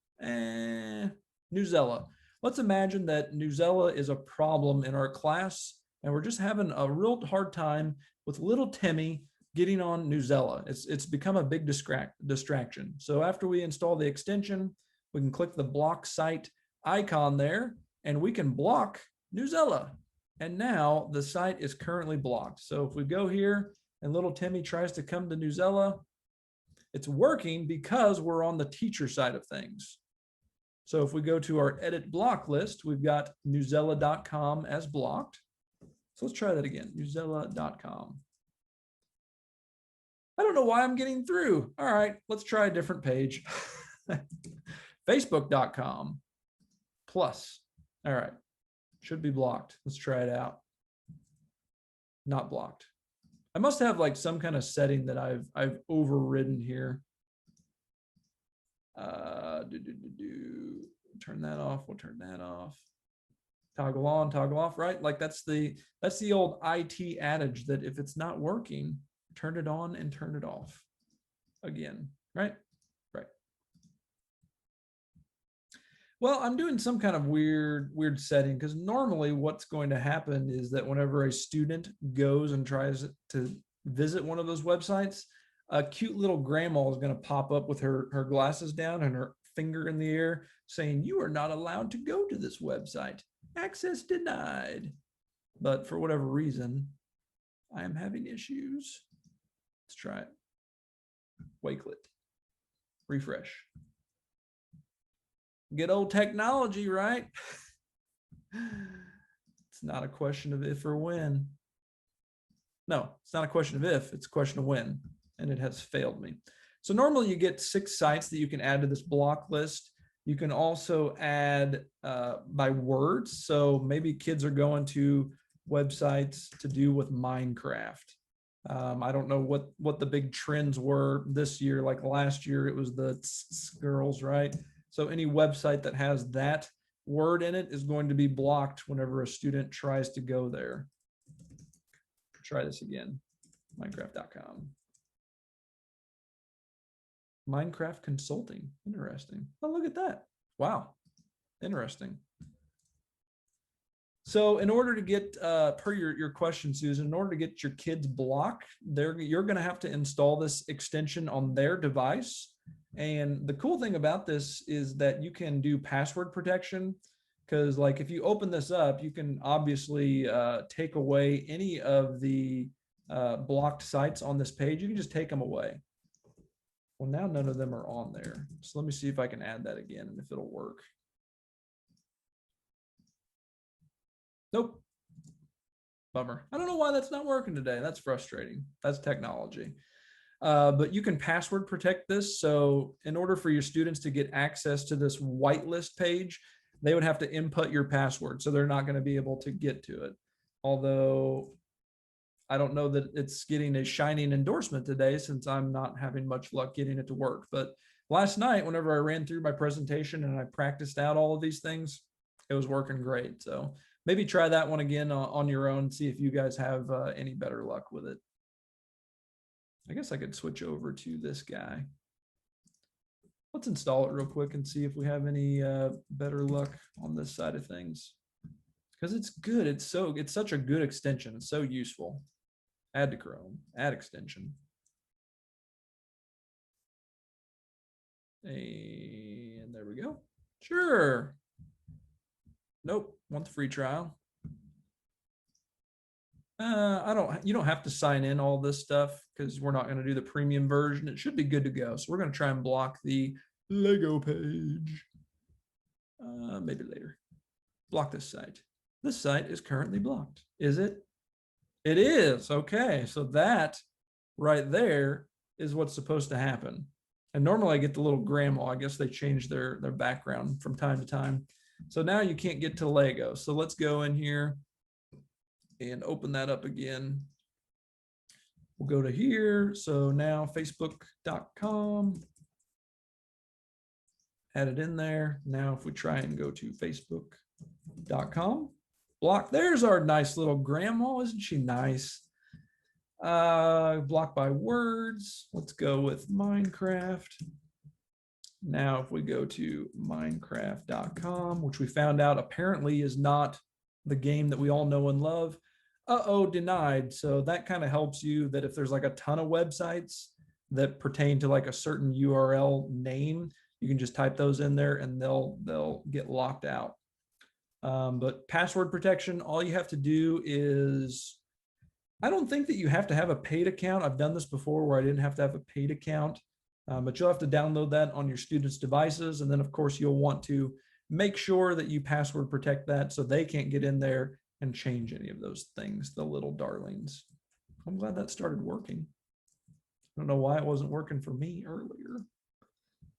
Newsela. Let's imagine that Newsela is a problem in our class and we're just having a real hard time with little Timmy getting on Newsela. It's become a big distraction. So after we install the extension, we can click the block site icon there and we can block Newsela. And now the site is currently blocked. So if we go here and little Timmy tries to come to Newsela, it's working because we're on the teacher side of things. So if we go to our edit block list, we've got newsela.com as blocked. So let's try that again, newsela.com. I don't know why I'm getting through. All right, let's try a different page. Facebook.com plus. All right, should be blocked. Let's try it out. Not blocked. I must have like some kind of setting that I've overridden here. Turn that off. We'll turn that off. Toggle on, toggle off, right? Like that's the old IT adage that if it's not working, turn it on and turn it off again, right? Right. Well, I'm doing some kind of weird setting because normally what's going to happen is that whenever a student goes and tries to visit one of those websites, a cute little grandma is going to pop up with her glasses down and her finger in the air saying, "You are not allowed to go to this website. Access denied." But for whatever reason, I am having issues. Let's try it. Wakelet. Refresh. Good old technology, right? It's not a question of if or when. No, it's not a question of if, it's a question of when, and it has failed me. So normally you get 6 sites that you can add to this block list. You can also add by words. So maybe kids are going to websites to do with Minecraft. I don't know what the big trends were this year. Like last year, it was the girls, right? So any website that has that word in it is going to be blocked whenever a student tries to go there. Try this again, Minecraft.com. Minecraft consulting, interesting. Oh, look at that. Wow, interesting. So in order to get, per your question, Susan, in order to get your kids blocked, you're gonna have to install this extension on their device. And the cool thing about this is that you can do password protection, because like if you open this up, you can obviously take away any of the blocked sites on this page. You can just take them away. Well, now none of them are on there. So let me see if I can add that again and if it'll work. Nope. Bummer. I don't know why that's not working today. That's frustrating. That's technology. But you can password protect this. So in order for your students to get access to this whitelist page, they would have to input your password. So they're not going to be able to get to it. Although I don't know that it's getting a shining endorsement today since I'm not having much luck getting it to work. But last night, whenever I ran through my presentation and I practiced out all of these things, it was working great. So maybe try that one again on your own, see if you guys have any better luck with it. I guess I could switch over to this guy. Let's install it real quick and see if we have any better luck on this side of things. Because it's good. It's such a good extension. It's so useful. Add to Chrome, add extension. And there we go. Sure. Nope. Want the free trial. You don't have to sign in all this stuff because we're not going to do the premium version. It should be good to go. So we're going to try and block the Lego page. Maybe later. Block this site. This site is currently blocked. Is it? It is. Okay. So that right there is what's supposed to happen. And normally I get the little grandma. I guess they change their background from time to time. So now you can't get to Lego. So let's go in here and open that up again. We'll go to here. So now facebook.com. Add it in there. Now if we try and go to facebook.com, block, there's our nice little grandma. Isn't she nice? Block by words. Let's go with Minecraft. Now if we go to minecraft.com, which we found out apparently is not the game that we all know and love. Denied. So that kind of helps you that if there's like a ton of websites that pertain to like a certain URL name, you can just type those in there and they'll get locked out. But password protection, all you have to do is, I don't think that you have to have a paid account. I've done this before where I didn't have to have a paid account, but you'll have to download that on your students' devices. And then of course you'll want to make sure that you password protect that so they can't get in there and change any of those things, the little darlings. I'm glad that started working. I don't know why it wasn't working for me earlier.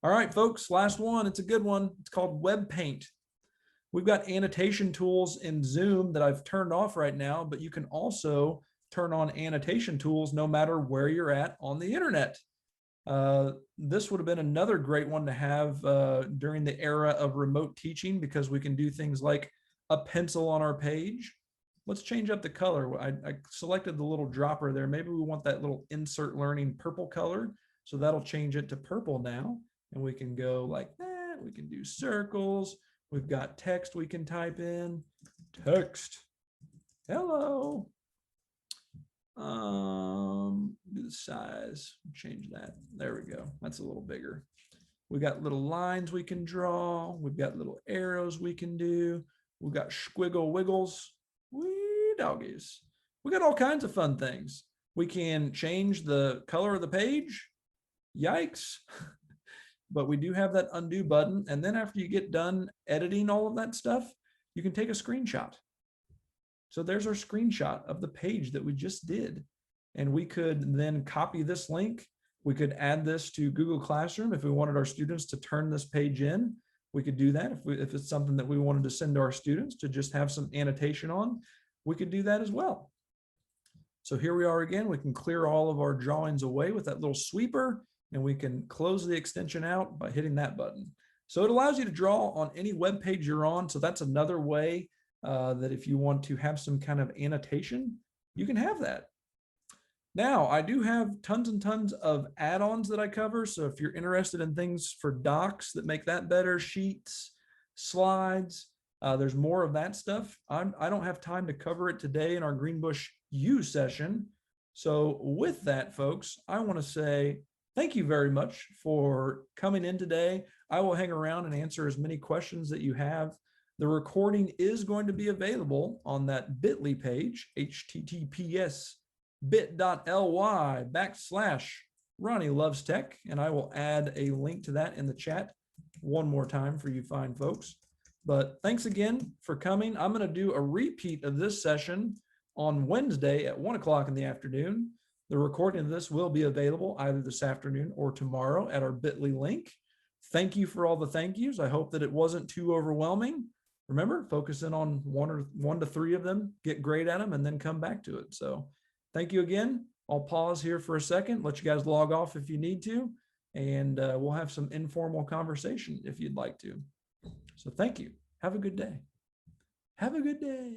All right, folks, last one. It's a good one. It's called Web Paint. We've got annotation tools in Zoom that I've turned off right now, but you can also turn on annotation tools no matter where you're at on the internet. This would have been another great one to have during the era of remote teaching because we can do things like a pencil on our page. Let's change up the color. I selected the little dropper there. Maybe we want that little insert learning purple color. So that'll change it to purple now. And we can go like that. We can do circles. We've got text we can type in. Text. Hello. Do the size. Change that. There we go. That's a little bigger. We got little lines we can draw. We've got little arrows we can do. We've got squiggle wiggles. Wee doggies. We got all kinds of fun things. We can change the color of the page. Yikes. But we do have that undo button. And then after you get done editing all of that stuff, you can take a screenshot. So there's our screenshot of the page that we just did. And we could then copy this link. We could add this to Google Classroom if we wanted our students to turn this page in. We could do that if it's something that we wanted to send to our students to just have some annotation on, we could do that as well. So here we are again. We can clear all of our drawings away with that little sweeper, and we can close the extension out by hitting that button. So it allows you to draw on any web page you're on. So that's another way that if you want to have some kind of annotation, you can have that. Now, I do have tons and tons of add-ons that I cover. So if you're interested in things for docs that make that better, sheets, slides, there's more of that stuff. I don't have time to cover it today in our Greenbush U session. So with that, folks, I want to say thank you very much for coming in today. I will hang around and answer as many questions that you have. The recording is going to be available on that bit.ly page, https://bit.ly/Ronnie Loves Tech, and I will add a link to that in the chat one more time for you fine folks. But thanks again for coming. I'm going to do a repeat of this session on Wednesday at 1 o'clock in the afternoon. The recording of this will be available either this afternoon or tomorrow at our bit.ly link. Thank you for all the thank yous. I hope that it wasn't too overwhelming. Remember, focus in on one to three of them, get great at them, and then come back to it. So thank you again. I'll pause here for a second, let you guys log off if you need to, and we'll have some informal conversation if you'd like to. So thank you. Have a good day. Have a good day.